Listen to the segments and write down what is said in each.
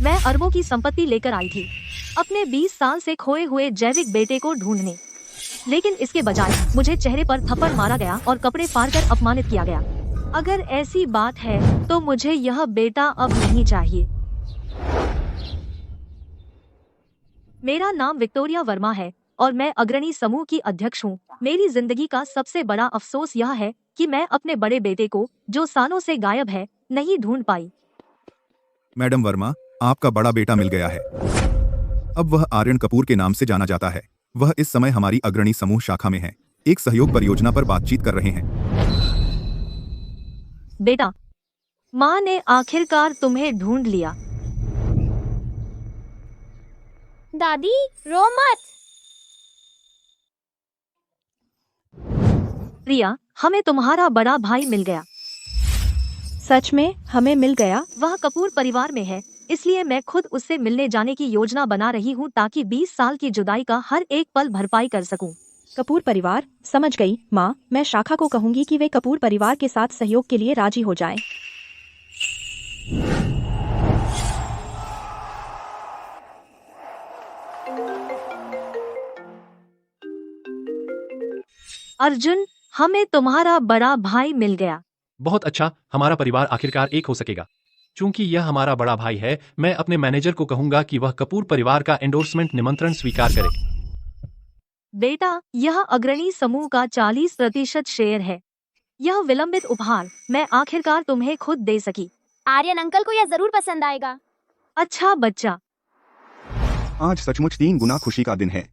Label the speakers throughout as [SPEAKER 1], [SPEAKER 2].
[SPEAKER 1] मैं अरबों की संपत्ति लेकर आई थी अपने 20 साल से खोए हुए जैविक बेटे को ढूंढने, लेकिन इसके बजाय मुझे चेहरे पर थप्पड़ मारा गया और कपड़े फाड़कर अपमानित किया गया। अगर ऐसी बात है तो मुझे यह बेटा अब नहीं चाहिए। मेरा नाम विक्टोरिया वर्मा है और मैं अग्रणी समूह की अध्यक्ष हूँ। मेरी जिंदगी का सबसे बड़ा अफसोस यह है कि मैं अपने बड़े बेटे को, जो सालों से गायब है, नहीं ढूंढ पाई।
[SPEAKER 2] मैडम वर्मा, आपका बड़ा बेटा मिल गया है। अब वह आर्यन कपूर के नाम से जाना जाता है। वह इस समय हमारी अग्रणी समूह शाखा में है। एक सहयोग परियोजना पर बातचीत कर रहे हैं।
[SPEAKER 1] बेटा, माँ ने आखिरकार तुम्हें ढूंढ लिया।
[SPEAKER 3] दादी, रो मत।
[SPEAKER 1] प्रिया, हमें तुम्हारा बड़ा भाई मिल गया।
[SPEAKER 4] सच में हमें मिल गया?
[SPEAKER 1] वह कपूर परिवार में है, इसलिए मैं खुद उससे मिलने जाने की योजना बना रही हूँ ताकि 20 साल की जुदाई का हर एक पल भरपाई कर सकूं।
[SPEAKER 4] कपूर परिवार? समझ गई माँ। मैं शाखा को कहूँगी कि वे कपूर परिवार के साथ सहयोग के लिए राजी हो जाएं।
[SPEAKER 1] अर्जुन, हमें तुम्हारा बड़ा भाई मिल गया।
[SPEAKER 5] बहुत अच्छा, हमारा परिवार आखिरकार एक हो सकेगा। चूंकि यह हमारा बड़ा भाई है, मैं अपने मैनेजर को कहूंगा कि वह कपूर परिवार का एंडोर्समेंट निमंत्रण स्वीकार करे।
[SPEAKER 1] बेटा, यह अग्रणी समूह का 40% शेयर है। यह विलंबित उपहार मैं आखिरकार तुम्हें खुद दे सकी।
[SPEAKER 3] आर्यन अंकल को यह जरूर पसंद आएगा।
[SPEAKER 1] अच्छा बच्चा।
[SPEAKER 2] आज सचमुच 3 गुना खुशी का दिन है।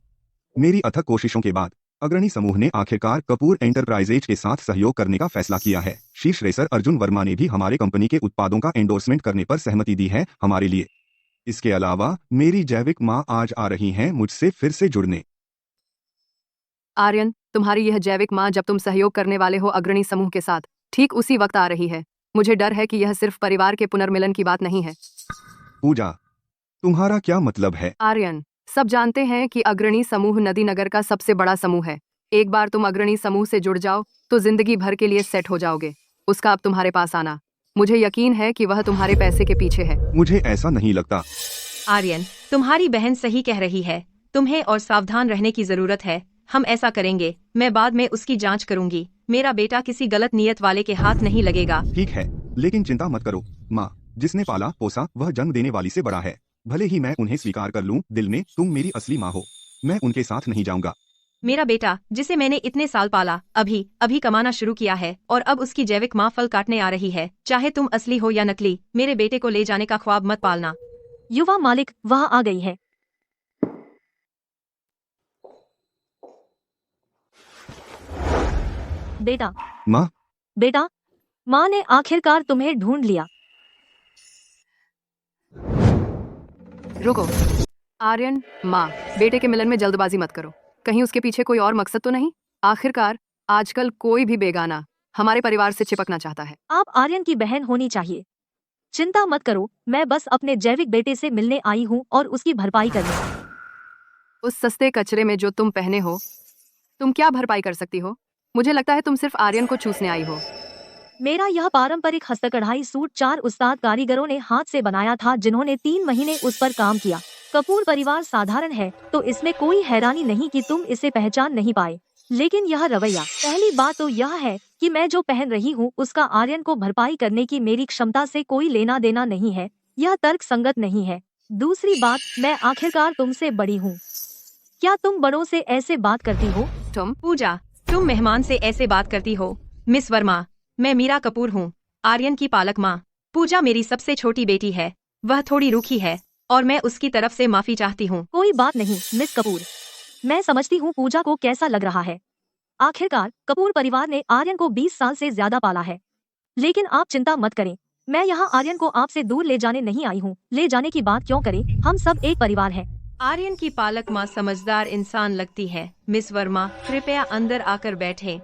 [SPEAKER 2] मेरी अथक कोशिशों के बाद अग्रणी समूह ने आखिरकार कपूर एंटरप्राइजेज के साथ सहयोग करने का फैसला किया है। शीर्ष रेसर अर्जुन वर्मा ने भी हमारे कंपनी के उत्पादों का एंडोर्समेंट करने पर सहमति दी है हमारे लिए। इसके अलावा मेरी जैविक माँ आज आ रही हैं मुझसे फिर से जुड़ने।
[SPEAKER 6] आर्यन, तुम्हारी यह जैविक माँ जब तुम सहयोग करने वाले हो अग्रणी समूह के साथ, ठीक उसी वक्त आ रही है। मुझे डर है कि यह सिर्फ परिवार के पुनर्मिलन की बात नहीं है।
[SPEAKER 2] पूजा, तुम्हारा क्या मतलब है?
[SPEAKER 6] आर्यन, सब जानते हैं कि अग्रणी समूह नदी नगर का सबसे बड़ा समूह है। एक बार तुम अग्रणी समूह से जुड़ जाओ तो जिंदगी भर के लिए सेट हो जाओगे। उसका अब तुम्हारे पास आना, मुझे यकीन है कि वह तुम्हारे पैसे के पीछे है।
[SPEAKER 2] मुझे ऐसा नहीं लगता।
[SPEAKER 4] आर्यन, तुम्हारी बहन सही कह रही है। तुम्हें और सावधान रहने की जरूरत है। हम ऐसा करेंगे। मैं बाद में उसकी जांच करूंगी। मेरा बेटा किसी गलत नियत वाले के हाथ नहीं लगेगा।
[SPEAKER 2] ठीक है, लेकिन चिंता मत करो माँ। जिसने पाला पोसा वह जन्म देने वाली से बड़ा है। भले ही मैं उन्हें स्वीकार कर लूं, दिल में तुम मेरी असली माँ हो। मैं उनके साथ नहीं जाऊंगा।
[SPEAKER 4] मेरा बेटा, जिसे मैंने इतने साल पाला, अभी कमाना शुरू किया है और अब उसकी जैविक माँ फल काटने आ रही है। चाहे तुम असली हो या नकली, मेरे बेटे को ले जाने का ख्वाब मत पालना।
[SPEAKER 1] युवा मालिक वह आ गई है। बेटा,
[SPEAKER 2] माँ,
[SPEAKER 1] बेटा, माँ ने आखिरकार तुम्हें ढूंढ लिया।
[SPEAKER 6] रुको आर्यन, माँ, बेटे के मिलन में जल्दबाजी मत करो। कहीं उसके पीछे कोई और मकसद तो नहीं? आखिरकार आजकल कोई भी बेगाना हमारे परिवार से चिपकना चाहता है।
[SPEAKER 1] आप आर्यन की बहन होनी चाहिए। चिंता मत करो, मैं बस अपने जैविक बेटे से मिलने आई हूँ और उसकी भरपाई करने।
[SPEAKER 6] उस सस्ते कचरे में जो तुम पहने हो, तुम क्या भरपाई कर सकती हो? मुझे लगता है तुम सिर्फ आर्यन को चूसने आई हो।
[SPEAKER 1] मेरा यह पारंपरिक हस्तकढ़ाई सूट 4 उस्ताद कारीगरों ने हाथ से बनाया था, जिन्होंने 3 महीने उस पर काम किया। कपूर परिवार साधारण है तो इसमें कोई हैरानी नहीं कि तुम इसे पहचान नहीं पाए, लेकिन यह रवैया। पहली बात तो यह है कि मैं जो पहन रही हूँ उसका आर्यन को भरपाई करने की मेरी क्षमता से कोई लेना देना नहीं है। यह तर्क संगत नहीं है। दूसरी बात, मैं आखिरकार तुमसे बड़ी हूँ। क्या तुम बड़ों से ऐसे बात करती हो?
[SPEAKER 4] पूजा, तुम मेहमान से ऐसे बात करती हो? मिस वर्मा, मैं मीरा कपूर हूँ, आर्यन की पालक माँ। पूजा मेरी सबसे छोटी बेटी है। वह थोड़ी रूखी है और मैं उसकी तरफ से माफी चाहती हूँ।
[SPEAKER 1] कोई बात नहीं मिस कपूर, मैं समझती हूँ पूजा को कैसा लग रहा है। आखिरकार कपूर परिवार ने आर्यन को 20 साल से ज्यादा पाला है। लेकिन आप चिंता मत करें, मैं यहाँ आर्यन को आपसे दूर ले जाने नहीं आई हूँ। ले जाने की बात क्यों करें, हम सब एक परिवार है।
[SPEAKER 4] आर्यन की पालक माँ समझदार इंसान लगती है। मिस वर्मा, कृपया अंदर आकर बैठें।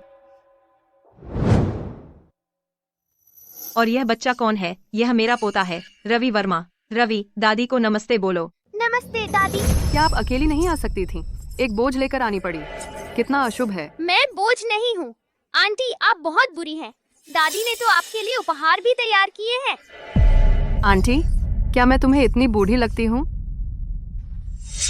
[SPEAKER 4] और यह बच्चा कौन है? यह मेरा पोता है, रवि वर्मा। रवि, दादी को नमस्ते बोलो।
[SPEAKER 3] नमस्ते दादी।
[SPEAKER 6] क्या आप अकेली नहीं आ सकती थी? एक बोझ लेकर आनी पड़ी। कितना अशुभ है।
[SPEAKER 3] मैं बोझ नहीं हूँ आंटी, आप बहुत बुरी हैं। दादी ने तो आपके लिए उपहार भी तैयार किए हैं।
[SPEAKER 6] आंटी, क्या मैं तुम्हें इतनी बूढ़ी लगती हूँ?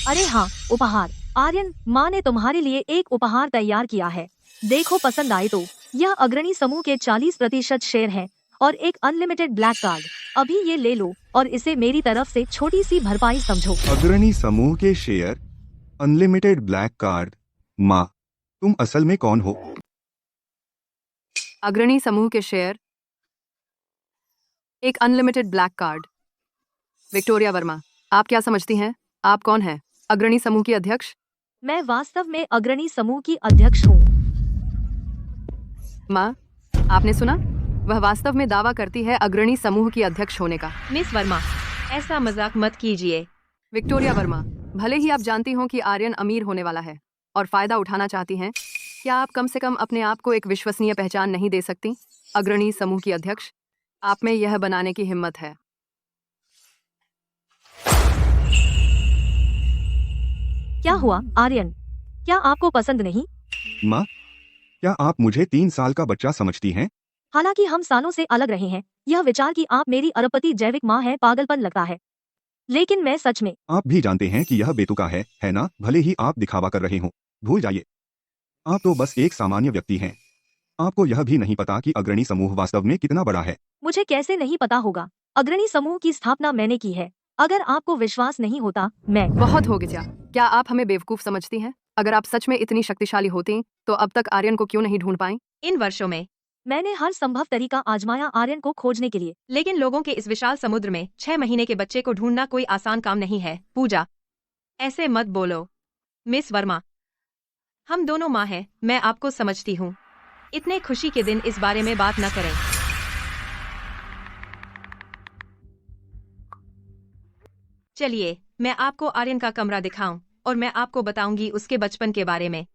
[SPEAKER 1] अरे हाँ, उपहार। आर्यन, माँ ने तुम्हारे लिए एक उपहार तैयार किया है। देखो, पसंद आए तो। यह अग्रणी समूह के 40% शेयर है और एक अनलिमिटेड ब्लैक कार्ड। अभी ये ले लो और इसे मेरी तरफ से छोटी सी भरपाई समझो।
[SPEAKER 2] अग्रणी समूह के शेयर, अनलिमिटेड ब्लैक कार्ड। माँ, तुम असल में कौन हो?
[SPEAKER 6] अग्रणी समूह के शेयर, एक unlimited black card. Victoria Verma, आप क्या समझती हैं? आप कौन हैं? अग्रणी समूह की अध्यक्ष?
[SPEAKER 1] मैं वास्तव में अग्रणी समूह की अध्यक्ष हूँ।
[SPEAKER 6] माँ, आपने सुना? वह वास्तव में दावा करती है अग्रणी समूह की अध्यक्ष होने का।
[SPEAKER 4] मिस वर्मा, ऐसा मजाक मत कीजिए।
[SPEAKER 6] विक्टोरिया वर्मा, भले ही आप जानती हो कि आर्यन अमीर होने वाला है और फायदा उठाना चाहती हैं, क्या आप कम से कम अपने आप को एक विश्वसनीय पहचान नहीं दे सकती? अग्रणी समूह की अध्यक्ष, आप में यह बनाने की हिम्मत है।
[SPEAKER 1] क्या हुआ आर्यन? क्या आपको पसंद नहीं?
[SPEAKER 2] माँ, क्या आप मुझे 3 साल का बच्चा समझती हैं?
[SPEAKER 1] हालांकि हम सालों से अलग रहे हैं, यह विचार कि आप मेरी अरबपति जैविक माँ है पागलपन लगता है। लेकिन मैं सच में।
[SPEAKER 2] आप भी जानते हैं कि यह बेतुका है ना? भले ही आप दिखावा कर रहे हो। भूल जाइए, आप तो बस एक सामान्य व्यक्ति हैं। आपको यह भी नहीं पता कि अग्रणी समूह वास्तव में कितना बड़ा है।
[SPEAKER 1] मुझे कैसे नहीं पता होगा? अग्रणी समूह की स्थापना मैंने की है। अगर आपको विश्वास नहीं होता, मैं।
[SPEAKER 6] बहुत हो गया। क्या आप हमें बेवकूफ समझती हैं? अगर आप सच में इतनी शक्तिशाली होती तो अब तक आर्यन को क्यों नहीं ढूंढ पाई?
[SPEAKER 4] इन वर्षों में
[SPEAKER 1] मैंने हर संभव तरीका आजमाया आर्यन को खोजने के लिए।
[SPEAKER 4] लेकिन लोगों के इस विशाल समुद्र में 6 महीने के बच्चे को ढूंढना कोई आसान काम नहीं है। पूजा, ऐसे मत बोलो। मिस वर्मा, हम दोनों माँ हैं, मैं आपको समझती हूँ। इतने खुशी के दिन इस बारे में बात न करें। चलिए, मैं आपको आर्यन का कमरा दिखाऊं और मैं आपको बताऊंगी उसके बचपन के बारे में।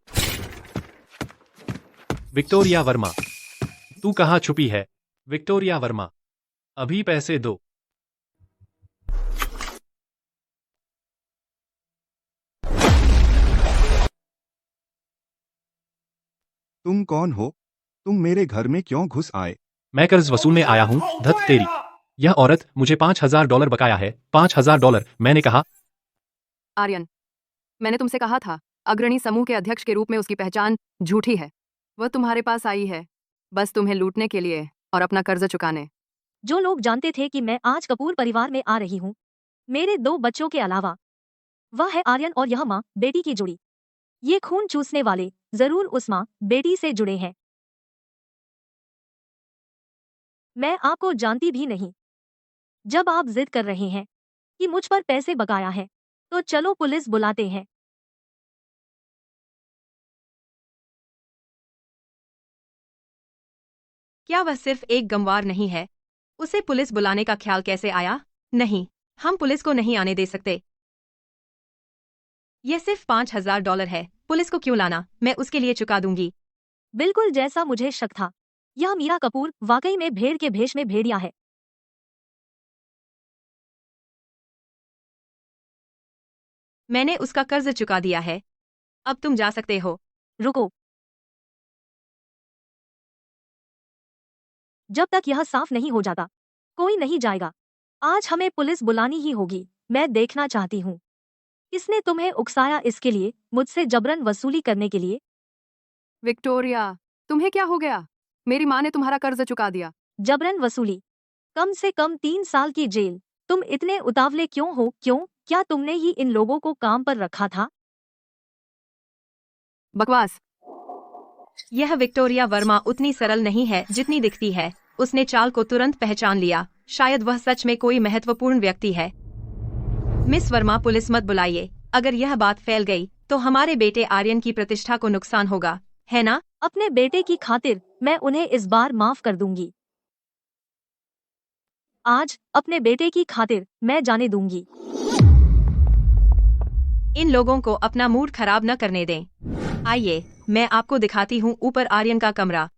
[SPEAKER 5] विक्टोरिया वर्मा, तू कहाँ छुपी है? विक्टोरिया वर्मा, अभी पैसे दो।
[SPEAKER 2] तुम कौन हो? तुम मेरे घर में क्यों घुस आए?
[SPEAKER 5] मैं कर्ज वसूलने आया हूँ। धत तेरी, यह औरत मुझे $5000 बकाया है। $5000, मैंने कहा।
[SPEAKER 6] आर्यन, मैंने तुमसे कहा था, अग्रणी समूह के अध्यक्ष के रूप में उसकी पहचान झूठी है। वह तुम्हारे पास आई है बस तुम्हें लूटने के लिए और अपना कर्ज चुकाने।
[SPEAKER 1] जो लोग जानते थे कि मैं आज कपूर परिवार में आ रही हूँ, मेरे 2 बच्चों के अलावा, वह है आर्यन और यह माँ बेटी की जोड़ी। ये खून चूसने वाले जरूर उस माँ बेटी से जुड़े हैं। मैं आपको जानती भी नहीं। जब आप जिद कर रहे हैं कि मुझ पर पैसे बकाया है, तो चलो पुलिस बुलाते हैं।
[SPEAKER 4] क्या वह सिर्फ एक गंवार नहीं है? उसे पुलिस बुलाने का ख्याल कैसे आया? नहीं, हम पुलिस को नहीं आने दे सकते। यह सिर्फ $5000 है। पुलिस को क्यों लाना? मैं उसके लिए चुका दूंगी।
[SPEAKER 1] बिल्कुल जैसा मुझे शक था, यह मीरा कपूर वाकई में भेड़ के भेष में भेड़िया है।
[SPEAKER 4] मैंने उसका कर्ज चुका दिया है। अब तुम जा सकते हो।
[SPEAKER 1] रुको, जब तक यह साफ नहीं हो जाता, कोई नहीं जाएगा। आज हमें पुलिस बुलानी ही होगी। मैं देखना चाहती हूँ किसने तुम्हें उकसाया इसके लिए, मुझसे जबरन वसूली करने के लिए।
[SPEAKER 6] विक्टोरिया, तुम्हें क्या हो गया? मेरी माँ ने तुम्हारा कर्ज चुका दिया।
[SPEAKER 1] जबरन वसूली, कम से कम 3 साल की जेल। तुम इतने उतावले क्यों हो? क्यों? क्या तुमने ही इन लोगों को काम पर रखा था?
[SPEAKER 6] बकवास।
[SPEAKER 4] यह विक्टोरिया वर्मा उतनी सरल नहीं है जितनी दिखती है। उसने चाल को तुरंत पहचान लिया। शायद वह सच में कोई महत्वपूर्ण व्यक्ति है। मिस वर्मा, पुलिस मत बुलाइए। अगर यह बात फैल गई तो हमारे बेटे आर्यन की प्रतिष्ठा को नुकसान होगा, है ना?
[SPEAKER 1] अपने बेटे की खातिर मैं उन्हें इस बार माफ कर दूंगी। आज अपने बेटे की खातिर मैं जाने दूंगी।
[SPEAKER 4] इन लोगों को अपना मूड खराब न करने दें। आइए, मैं आपको दिखाती हूँ ऊपर आर्यन का कमरा।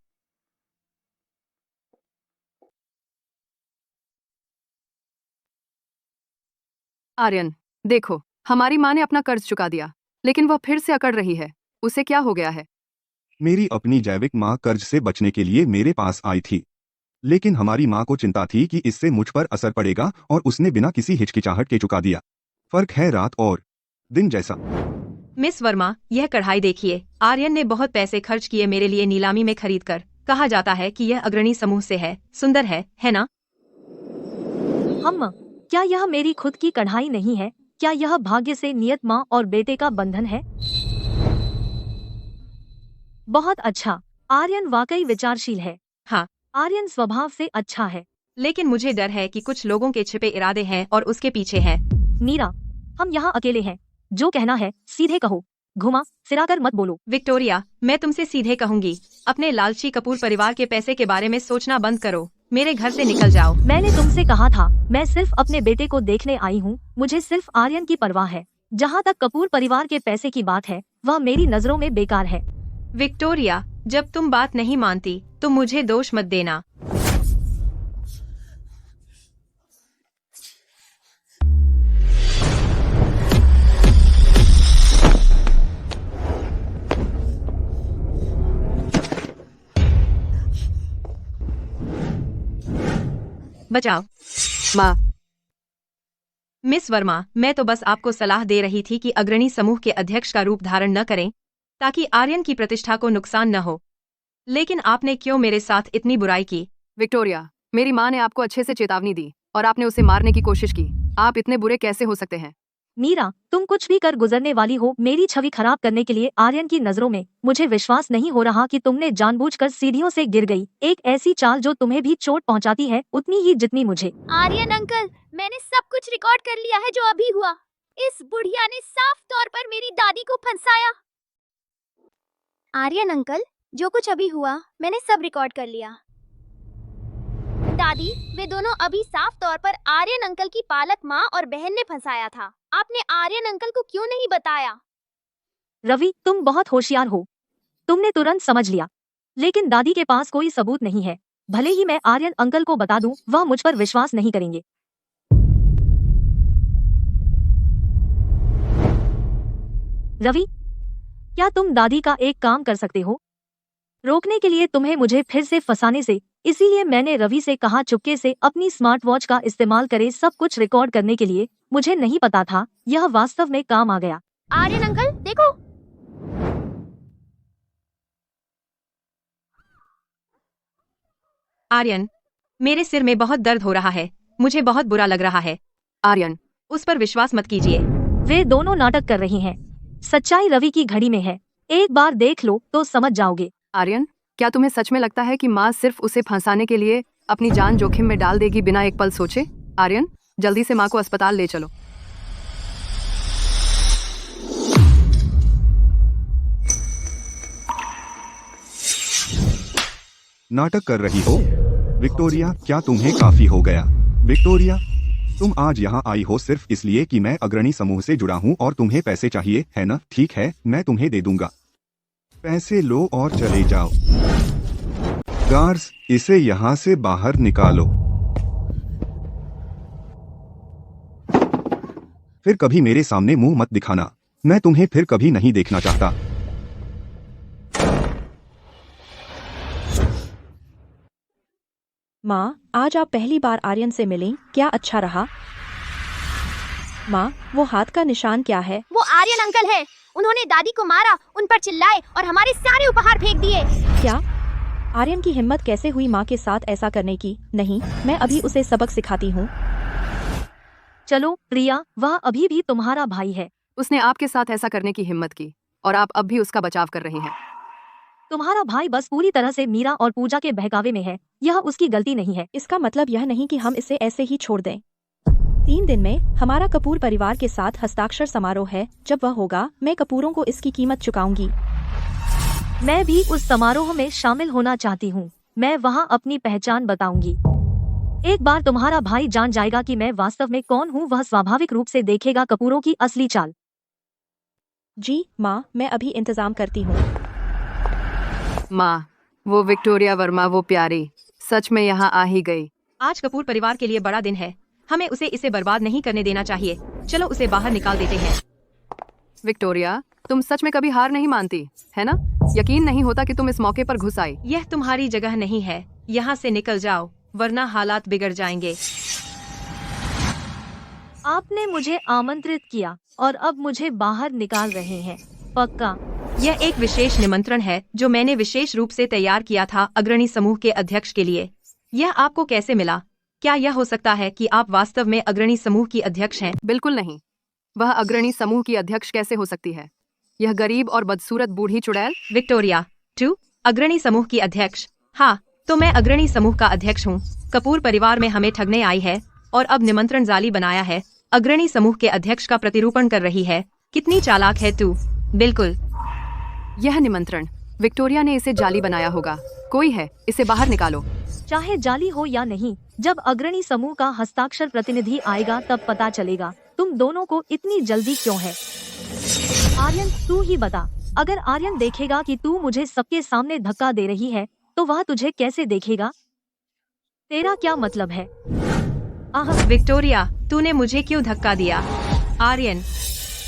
[SPEAKER 6] आर्यन, देखो, हमारी माँ ने अपना कर्ज चुका दिया, लेकिन वह फिर से अकड़ रही है। उसे क्या हो गया है?
[SPEAKER 2] मेरी अपनी जैविक माँ कर्ज से बचने के लिए मेरे पास आई थी। लेकिन हमारी माँ को चिंता थी कि इससे मुझ पर असर पड़ेगा और उसने बिना किसी हिचकिचाहट के चुका दिया। फर्क है रात और दिन जैसा।
[SPEAKER 4] मिस वर्मा, यह कढ़ाई देखिए। आर्यन ने बहुत पैसे खर्च किए मेरे लिए नीलामी में खरीद कर। कहा जाता है कि यह अग्रणी समूह से है। सुंदर है ना?
[SPEAKER 1] क्या यह मेरी खुद की कढ़ाई नहीं है? क्या यह भाग्य से नियत माँ और बेटे का बंधन है? बहुत अच्छा। आर्यन वाकई विचारशील है।
[SPEAKER 4] हाँ।
[SPEAKER 1] आर्यन स्वभाव से अच्छा है।
[SPEAKER 4] लेकिन मुझे डर है कि कुछ लोगों के छिपे इरादे हैं और उसके पीछे है।
[SPEAKER 1] मीरा, हम यहाँ अकेले हैं। जो कहना है सीधे कहो, घुमा फिराकर मत बोलो।
[SPEAKER 4] विक्टोरिया, मैं तुमसे सीधे कहूंगी, अपने लालची कपूर परिवार के पैसे के बारे में सोचना बंद करो। मेरे घर से निकल जाओ।
[SPEAKER 1] मैंने तुमसे कहा था, मैं सिर्फ अपने बेटे को देखने आई हूँ। मुझे सिर्फ आर्यन की परवाह है। जहाँ तक कपूर परिवार के पैसे की बात है, वह मेरी नजरों में बेकार है।
[SPEAKER 4] विक्टोरिया, जब तुम बात नहीं मानती तो मुझे दोष मत देना। बचाओ।
[SPEAKER 6] माँ,
[SPEAKER 4] मिस वर्मा, मैं तो बस आपको सलाह दे रही थी कि अग्रणी समूह के अध्यक्ष का रूप धारण न करें, ताकि आर्यन की प्रतिष्ठा को नुकसान न हो। लेकिन आपने क्यों मेरे साथ इतनी बुराई की?
[SPEAKER 6] विक्टोरिया, मेरी माँ ने आपको अच्छे से चेतावनी दी और आपने उसे मारने की कोशिश की। आप इतने बुरे कैसे हो सकते हैं?
[SPEAKER 1] मीरा, तुम कुछ भी कर गुजरने वाली हो मेरी छवि खराब करने के लिए आर्यन की नजरों में। मुझे विश्वास नहीं हो रहा कि तुमने जानबूझकर सीढ़ियों से गिर गई। एक ऐसी चाल जो तुम्हें भी चोट पहुंचाती है उतनी ही जितनी मुझे।
[SPEAKER 3] आर्यन अंकल, मैंने सब कुछ रिकॉर्ड कर लिया है जो अभी हुआ। इस बुढ़िया ने साफ तौर पर मेरी दादी को फंसाया। आर्यन अंकल, जो कुछ अभी हुआ मैंने सब रिकॉर्ड कर लिया। दादी, वे दोनों अभी साफ तौर पर आर्यन अंकल की पालक माँ और बहन ने फंसाया था। आपने आर्यन अंकल को क्यों नहीं बताया?
[SPEAKER 1] रवि, तुम बहुत होशियार हो। तुमने तुरंत समझ लिया। लेकिन दादी के पास कोई सबूत नहीं है। भले ही मैं आर्यन अंकल को बता दूं, वह मुझ पर विश्वास नहीं करेंगे। रवि, क्या तुम दादी का एक काम कर सकते हो? रोकने के लिए तुम्हें मुझे फिर से फंसाने से। इसीलिए मैंने रवि से कहा चुपके से अपनी स्मार्ट वॉच का इस्तेमाल करे सब कुछ रिकॉर्ड करने के लिए। मुझे नहीं पता था यह वास्तव में काम आ गया।
[SPEAKER 3] आर्यन अंकल, देखो।
[SPEAKER 4] आर्यन, मेरे सिर में बहुत दर्द हो रहा है। मुझे बहुत बुरा लग रहा है।
[SPEAKER 6] आर्यन,
[SPEAKER 4] उस पर विश्वास मत कीजिए।
[SPEAKER 1] वे दोनों नाटक कर रही हैं। सच्चाई रवि की घड़ी में है। एक बार देख लो तो समझ जाओगे।
[SPEAKER 6] आर्यन, क्या तुम्हें सच में लगता है कि माँ सिर्फ उसे फंसाने के लिए अपनी जान जोखिम में डाल देगी बिना एक पल सोचे? आर्यन, जल्दी से माँ को अस्पताल ले चलो।
[SPEAKER 2] नाटक कर रही हो? विक्टोरिया, क्या तुम्हें काफी हो गया? विक्टोरिया, तुम आज यहाँ आई हो सिर्फ इसलिए कि मैं अग्रणी समूह से जुड़ा हूँ और तुम्हें पैसे चाहिए, है ना? ठीक है, मैं तुम्हें दे दूंगा। पैसे लो और चले जाओ। गार्ड्स, इसे यहाँ से बाहर निकालो। फिर कभी मेरे सामने मुंह मत दिखाना। मैं तुम्हें फिर कभी नहीं देखना चाहता।
[SPEAKER 7] माँ, आज आप पहली बार आर्यन से मिलीं, क्या अच्छा रहा? माँ, वो हाथ का निशान क्या है?
[SPEAKER 3] वो आर्यन अंकल है। उन्होंने दादी को मारा, उन पर चिल्लाए और हमारे सारे उपहार फेंक दिए।
[SPEAKER 7] क्या? आर्यन की हिम्मत कैसे हुई माँ के साथ ऐसा करने की? नहीं, मैं अभी उसे सबक सिखाती हूँ।
[SPEAKER 1] चलो प्रिया, वह अभी भी तुम्हारा भाई है।
[SPEAKER 6] उसने आपके साथ ऐसा करने की हिम्मत की और आप अब भी उसका बचाव कर रही हैं।
[SPEAKER 1] तुम्हारा भाई बस पूरी तरह से मीरा और पूजा के बहकावे में है। यह उसकी गलती नहीं है।
[SPEAKER 7] इसका मतलब यह नहीं कि हम इसे ऐसे ही छोड़ दें। 3 दिन में हमारा कपूर परिवार के साथ हस्ताक्षर समारोह है। जब वह होगा, मैं कपूरों को इसकी कीमत चुकाऊंगी।
[SPEAKER 1] मैं भी उस समारोह में शामिल होना चाहती हूँ। मैं वहाँ अपनी पहचान बताऊंगी। एक बार तुम्हारा भाई जान जाएगा कि मैं वास्तव में कौन हूँ, वह स्वाभाविक रूप से देखेगा कपूरों की असली चाल।
[SPEAKER 7] जी माँ, मैं अभी इंतजाम करती हूँ।
[SPEAKER 6] माँ, वो विक्टोरिया वर्मा, वो प्यारी, सच में यहाँ आ ही गई।
[SPEAKER 4] आज कपूर परिवार के लिए बड़ा दिन है। हमें उसे इसे बर्बाद नहीं करने देना चाहिए। चलो उसे बाहर निकाल देते हैं।
[SPEAKER 6] विक्टोरिया, तुम सच में कभी हार नहीं मानती, है ना? यकीन नहीं होता कि तुम इस मौके पर घुस आई।
[SPEAKER 4] यह तुम्हारी जगह नहीं है। यहाँ से निकल जाओ, वरना हालात बिगड़ जाएंगे।
[SPEAKER 1] आपने मुझे आमंत्रित किया और अब मुझे बाहर निकाल रहे हैं, पक्का?
[SPEAKER 4] यह एक विशेष निमंत्रण है जो मैंने विशेष रूप से तैयार किया था अग्रणी समूह के अध्यक्ष के लिए। यह आपको कैसे मिला? क्या यह हो सकता है कि आप वास्तव में अग्रणी समूह की अध्यक्ष हैं?
[SPEAKER 6] बिल्कुल नहीं। वह अग्रणी समूह की अध्यक्ष कैसे हो सकती है? यह गरीब और बदसूरत बूढ़ी चुड़ैल।
[SPEAKER 4] विक्टोरिया, तू अग्रणी समूह की अध्यक्ष? हाँ, तो मैं अग्रणी समूह का अध्यक्ष हूँ। कपूर परिवार में हमें ठगने आई है और अब निमंत्रण जाली बनाया है। अग्रणी समूह के अध्यक्ष का प्रतिरूपण कर रही है। कितनी चालाक है तू। बिल्कुल।
[SPEAKER 6] यह निमंत्रण विक्टोरिया ने इसे जाली बनाया होगा। कोई है, इसे बाहर निकालो।
[SPEAKER 1] चाहे जाली हो या नहीं, जब अग्रणी समूह का हस्ताक्षर प्रतिनिधि आएगा तब पता चलेगा तुम दोनों को इतनी जल्दी क्यों है। आर्यन, तू ही बता। अगर आर्यन देखेगा कि तू मुझे सबके सामने धक्का दे रही है तो वह तुझे कैसे देखेगा? तेरा क्या मतलब है?
[SPEAKER 4] विक्टोरिया, तूने मुझे क्यों धक्का दिया? आर्यन,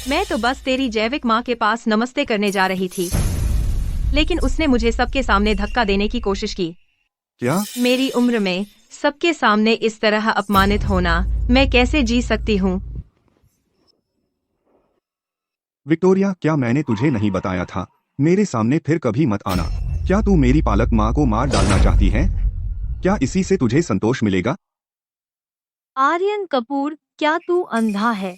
[SPEAKER 4] मैं तो बस तेरी जैविक माँ के पास नमस्ते करने जा रही थी, लेकिन उसने मुझे सबके सामने धक्का देने की कोशिश की।
[SPEAKER 2] क्या?
[SPEAKER 4] मेरी उम्र में सबके सामने इस तरह अपमानित होना मैं कैसे जी सकती हूँ?
[SPEAKER 2] विक्टोरिया, क्या मैंने तुझे नहीं बताया था? मेरे सामने फिर कभी मत आना। क्या तू मेरी पालक माँ को मार डालना चाहती है? क्या इसी से तुझे संतोष मिलेगा?
[SPEAKER 1] आर्यन कपूर, क्या तू अंधा है?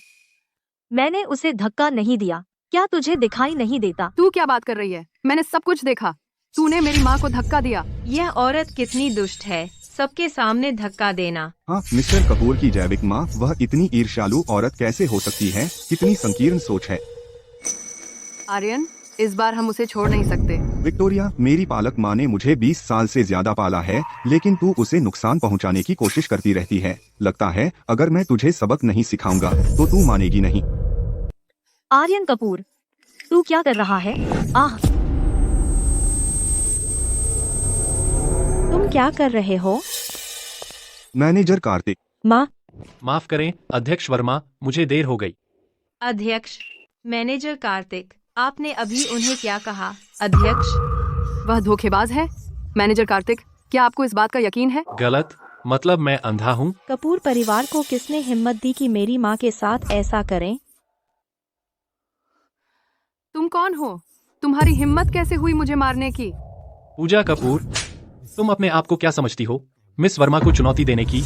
[SPEAKER 1] मैंने उसे धक्का नहीं दिया। क्या तुझे दिखाई नहीं देता?
[SPEAKER 6] तू क्या बात कर रही है? मैंने सब कुछ देखा। तूने मेरी माँ को धक्का दिया।
[SPEAKER 4] यह औरत कितनी दुष्ट है, सबके सामने धक्का देना।
[SPEAKER 2] हाँ, मिस्टर कपूर की जैविक माँ, वह इतनी ईर्ष्यालु औरत कैसे हो सकती है? कितनी संकीर्ण सोच है।
[SPEAKER 6] आर्यन, इस बार हम उसे छोड़ नहीं सकते।
[SPEAKER 2] विक्टोरिया, मेरी पालक माँ ने मुझे 20 साल से ज्यादा पाला है, लेकिन तू उसे नुकसान पहुँचाने की कोशिश करती रहती है। लगता है अगर मैं तुझे सबक नहीं सिखाऊंगा तो तू मानेगी नहीं।
[SPEAKER 1] आर्यन कपूर, तू क्या कर रहा है? आह,
[SPEAKER 7] तुम क्या कर रहे हो?
[SPEAKER 2] मैनेजर कार्तिक।
[SPEAKER 7] माँ,
[SPEAKER 5] माफ करें अध्यक्ष वर्मा, मुझे देर हो गई।
[SPEAKER 4] अध्यक्ष, मैनेजर कार्तिक, आपने अभी उन्हें क्या कहा? अध्यक्ष,
[SPEAKER 6] वह धोखेबाज है। मैनेजर कार्तिक, क्या आपको इस बात का यकीन है?
[SPEAKER 5] गलत? मतलब मैं अंधा हूँ?
[SPEAKER 7] कपूर परिवार को किसने हिम्मत दी कि मेरी माँ के साथ ऐसा करें?
[SPEAKER 6] तुम कौन हो? तुम्हारी हिम्मत कैसे हुई मुझे मारने की?
[SPEAKER 5] पूजा कपूर, तुम अपने आप को क्या समझती हो? मिस वर्मा को चुनौती देने की?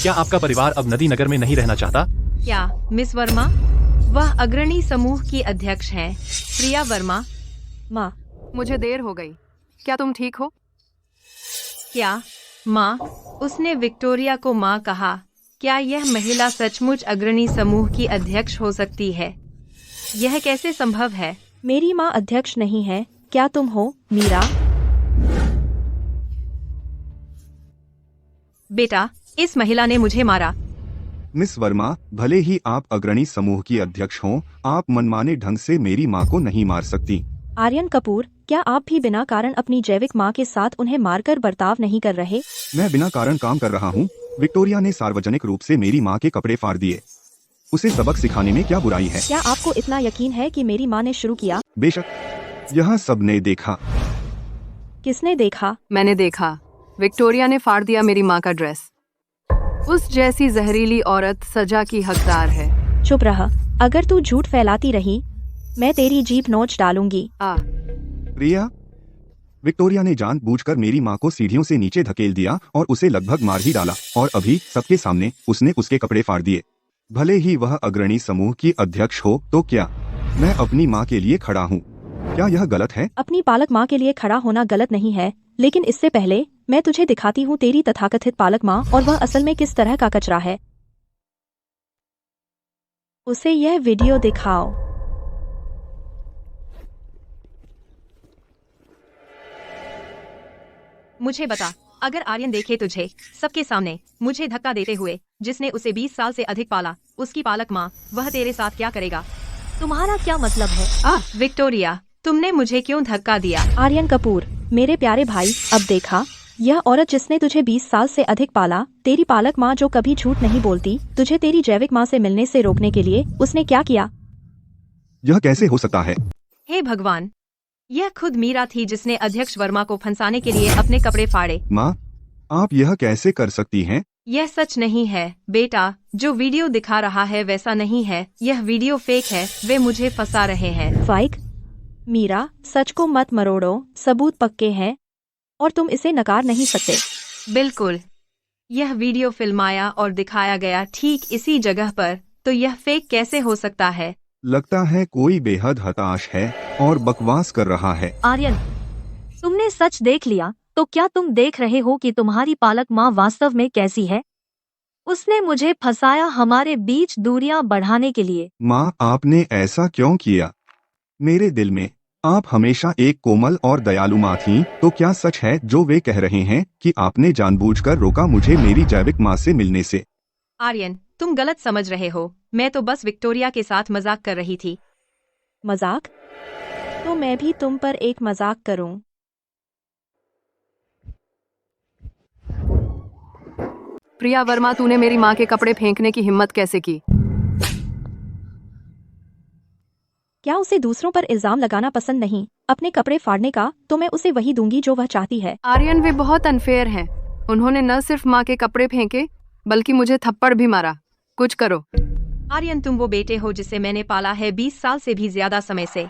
[SPEAKER 5] क्या आपका परिवार अब नदी नगर में नहीं रहना चाहता?
[SPEAKER 4] क्या मिस वर्मा? वह अग्रणी समूह की अध्यक्ष हैं। प्रिया वर्मा।
[SPEAKER 7] माँ,
[SPEAKER 6] मुझे देर हो गई। क्या तुम ठीक हो?
[SPEAKER 4] क्या माँ? उसने विक्टोरिया को माँ कहा। क्या यह महिला सचमुच अग्रणी समूह की अध्यक्ष हो सकती है? यह कैसे संभव है?
[SPEAKER 7] मेरी माँ अध्यक्ष नहीं है। क्या तुम हो, मीरा?
[SPEAKER 4] बेटा, इस महिला ने मुझे मारा।
[SPEAKER 2] मिस वर्मा, भले ही आप अग्रणी समूह की अध्यक्ष हों, आप मनमाने ढंग से मेरी माँ को नहीं मार सकती।
[SPEAKER 7] आर्यन कपूर, क्या आप भी बिना कारण अपनी जैविक माँ के साथ उन्हें मारकर बर्ताव नहीं कर रहे?
[SPEAKER 2] मैं बिना कारण काम कर रहा हूँ। विक्टोरिया ने सार्वजनिक रूप से मेरी माँ के कपड़े फाड़ दिए। उसे सबक सिखाने में क्या बुराई है?
[SPEAKER 7] क्या आपको इतना यकीन है कि मेरी माँ ने शुरू किया?
[SPEAKER 2] बेशक, यह सबने देखा।
[SPEAKER 7] किसने देखा?
[SPEAKER 6] मैंने देखा। विक्टोरिया ने फाड़ दिया मेरी माँ का ड्रेस। उस जैसी जहरीली औरत सजा की हकदार है।
[SPEAKER 7] चुप रह। अगर तू झूठ फैलाती रही, मैं तेरी जीभ नोच डालूंगी।
[SPEAKER 2] प्रिया, विक्टोरिया ने जानबूझकर मेरी माँ को सीढ़ियों से नीचे धकेल दिया और उसे लगभग मार ही डाला, और अभी सबके सामने उसने उसके कपड़े फाड़ दिए। भले ही वह अग्रणी समूह की अध्यक्ष हो तो क्या, मैं अपनी माँ के लिए खड़ा हूँ। क्या यह गलत है?
[SPEAKER 7] अपनी पालक माँ के लिए खड़ा होना गलत नहीं है, लेकिन इससे पहले मैं तुझे दिखाती हूँ तेरी तथाकथित पालक माँ और वह असल में किस तरह का कचरा है। उसे यह वीडियो दिखाओ।
[SPEAKER 4] मुझे बता, अगर आर्यन देखे तुझे सबके सामने मुझे धक्का देते हुए, जिसने उसे 20 साल से अधिक पाला, उसकी पालक माँ, वह तेरे साथ क्या करेगा?
[SPEAKER 1] तुम्हारा क्या मतलब है?
[SPEAKER 4] विक्टोरिया, तुमने मुझे क्यों धक्का दिया?
[SPEAKER 7] आर्यन कपूर, मेरे प्यारे भाई, अब देखा, यह औरत जिसने तुझे 20 साल से अधिक पाला, तेरी पालक माँ जो कभी झूठ नहीं बोलती, तुझे तेरी जैविक माँ से मिलने से रोकने के लिए उसने क्या किया?
[SPEAKER 2] यह कैसे हो सकता है?
[SPEAKER 4] हे भगवान, यह खुद मीरा थी जिसने अध्यक्ष वर्मा को फंसाने के लिए अपने कपड़े फाड़े।
[SPEAKER 2] माँ, आप यह कैसे कर सकती हैं?
[SPEAKER 4] यह सच नहीं है बेटा, जो वीडियो दिखा रहा है वैसा नहीं है, यह वीडियो फेक है, वे मुझे फंसा रहे हैं।
[SPEAKER 7] फाइक, मीरा, सच को मत मरोड़ो, सबूत पक्के हैं और तुम इसे नकार नहीं सकते।
[SPEAKER 4] बिल्कुल, यह वीडियो फिल्माया और दिखाया गया ठीक इसी जगह पर, तो यह फेक कैसे हो सकता है?
[SPEAKER 2] लगता है कोई बेहद हताश है और बकवास कर रहा है।
[SPEAKER 1] आर्यन, तुमने सच देख लिया, तो क्या तुम देख रहे हो कि तुम्हारी पालक माँ वास्तव में कैसी है? उसने मुझे फंसाया हमारे बीच दूरियां बढ़ाने के लिए।
[SPEAKER 2] माँ, आपने ऐसा क्यों किया? मेरे दिल में आप हमेशा एक कोमल और दयालु माँ थीं, तो क्या सच है जो वे कह रहे हैं कि आपने जानबूझकर रोका मुझे मेरी जैविक माँ से मिलने से?
[SPEAKER 4] आर्यन, तुम गलत समझ रहे हो, मैं तो बस विक्टोरिया के साथ मजाक कर रही थी।
[SPEAKER 7] मजाक? तो मैं भी तुम पर एक मजाक करूं।
[SPEAKER 6] प्रिया वर्मा, तूने मेरी माँ के कपड़े फेंकने की हिम्मत कैसे की?
[SPEAKER 7] क्या उसे दूसरों पर इल्जाम लगाना पसंद नहीं, अपने कपड़े फाड़ने का, तो मैं उसे वही दूंगी जो वह चाहती है।
[SPEAKER 6] आर्यन, वे बहुत अनफेयर हैं। उन्होंने न सिर्फ माँ के कपड़े फेंके बल्कि मुझे थप्पड़ भी मारा। कुछ करो।
[SPEAKER 4] आर्यन, तुम वो बेटे हो जिसे मैंने पाला है 20 साल से भी ज्यादा समय से।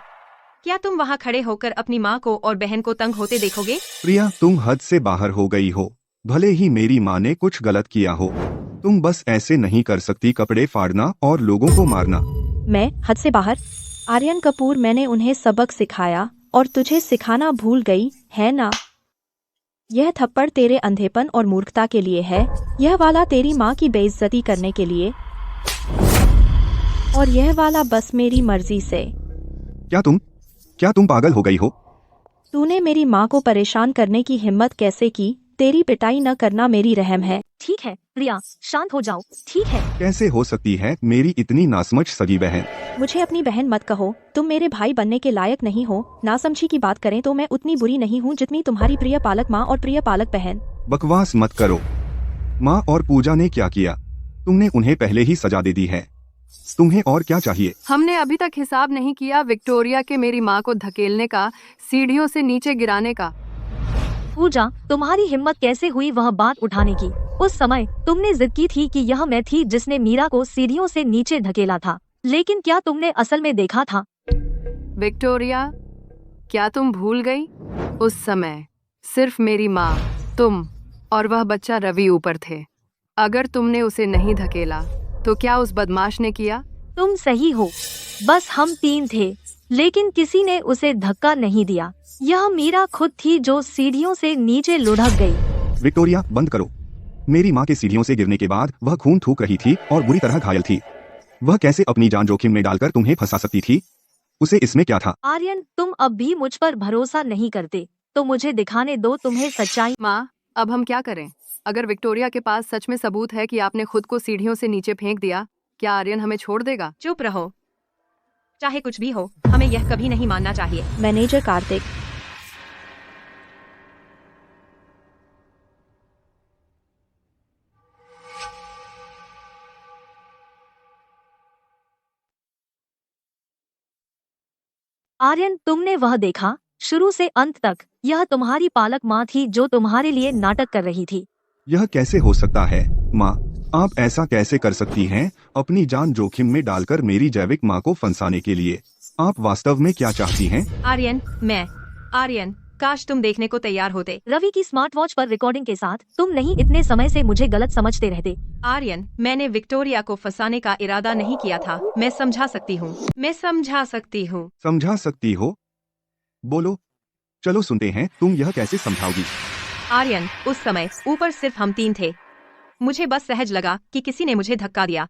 [SPEAKER 4] क्या तुम वहाँ खड़े होकर अपनी माँ को और बहन को तंग होते देखोगे?
[SPEAKER 2] प्रिया, तुम हद से बाहर हो गई हो। भले ही मेरी माँ ने कुछ गलत किया हो, तुम बस ऐसे नहीं कर सकती, कपड़े फाड़ना और लोगों को मारना।
[SPEAKER 7] मैं हद से बाहर? आर्यन कपूर, मैंने उन्हें सबक सिखाया और तुझे सिखाना भूल गई है ना? यह थप्पड़ तेरे अंधेपन और मूर्खता के लिए है, यह वाला तेरी माँ की बेइज्जती करने के लिए, और यह वाला बस मेरी मर्जी से।
[SPEAKER 2] क्या तुम पागल हो गई हो?
[SPEAKER 7] तूने मेरी माँ को परेशान करने की हिम्मत कैसे की? तेरी पिटाई न करना मेरी रहम है।
[SPEAKER 1] ठीक है प्रिया, शांत हो जाओ, ठीक है?
[SPEAKER 2] कैसे हो सकती है मेरी इतनी नासमझ सगी बहन?
[SPEAKER 7] मुझे अपनी बहन मत कहो, तुम मेरे भाई बनने के लायक नहीं हो। नासमझी की बात करें तो मैं उतनी बुरी नहीं हूँ जितनी तुम्हारी प्रिय पालक माँ और प्रिय पालक बहन।
[SPEAKER 2] बकवास मत करो। माँ और पूजा ने क्या किया? तुमने उन्हें पहले ही सजा दे दी है। तुम्हें और क्या चाहिए?
[SPEAKER 6] हमने अभी तक हिसाब नहीं किया विक्टोरिया के मेरी माँ को धकेलने का, सीढ़ियों से नीचे गिराने का।
[SPEAKER 1] पूजा, तुम्हारी हिम्मत कैसे हुई वह बात उठाने की? उस समय तुमने जिद की थी कि यह मैं थी जिसने मीरा को सीढ़ियों से नीचे धकेला था, लेकिन क्या तुमने असल में देखा था?
[SPEAKER 6] विक्टोरिया, क्या तुम भूल गई? उस समय सिर्फ मेरी माँ, तुम और वह बच्चा रवि ऊपर थे। अगर तुमने उसे नहीं धकेला तो क्या उस बदमाश ने किया?
[SPEAKER 1] तुम सही हो, बस हम 3 थे, लेकिन किसी ने उसे धक्का नहीं दिया। यह मीरा खुद थी जो सीढ़ियों से नीचे लुढ़क गई।
[SPEAKER 2] विक्टोरिया, बंद करो। मेरी माँ के सीढ़ियों से गिरने के बाद वह खून थूक रही थी और बुरी तरह घायल थी। वह कैसे अपनी जान जोखिम में डालकर तुम्हें फंसा सकती थी? उसे इसमें क्या था?
[SPEAKER 1] आर्यन, तुम अब भी मुझ पर भरोसा नहीं करते, तो मुझे दिखाने दो तुम्हें सच्चाई।
[SPEAKER 6] माँ, अब हम क्या करें? अगर विक्टोरिया के पास सच में सबूत है कि आपने खुद को सीढ़ियों से नीचे फेंक दिया, क्या आर्यन हमें छोड़ देगा?
[SPEAKER 4] चुप रहो, चाहे कुछ भी हो, हमें यह कभी नहीं मानना चाहिए।
[SPEAKER 7] मैनेजर कार्तिक,
[SPEAKER 1] आर्यन, तुमने वह देखा? शुरू से अंत तक यह तुम्हारी पालक माँ थी जो तुम्हारे लिए नाटक कर रही थी।
[SPEAKER 2] यह कैसे हो सकता है? माँ, आप ऐसा कैसे कर सकती हैं, अपनी जान जोखिम में डालकर मेरी जैविक माँ को फंसाने के लिए? आप वास्तव में क्या चाहती हैं?
[SPEAKER 4] आर्यन, काश तुम देखने को तैयार होते।
[SPEAKER 1] रवि की स्मार्ट वॉच पर रिकॉर्डिंग के साथ तुम नहीं इतने समय से मुझे गलत समझते रहते।
[SPEAKER 4] आर्यन, मैंने विक्टोरिया को फंसाने का इरादा नहीं किया था। मैं समझा सकती हूँ।
[SPEAKER 2] समझा सकती हो? बोलो, चलो सुनते हैं, तुम यह कैसे समझाओगी?
[SPEAKER 4] आर्यन, उस समय ऊपर सिर्फ हम 3 थे। मुझे बस सहज लगा कि किसी ने मुझे धक्का दिया।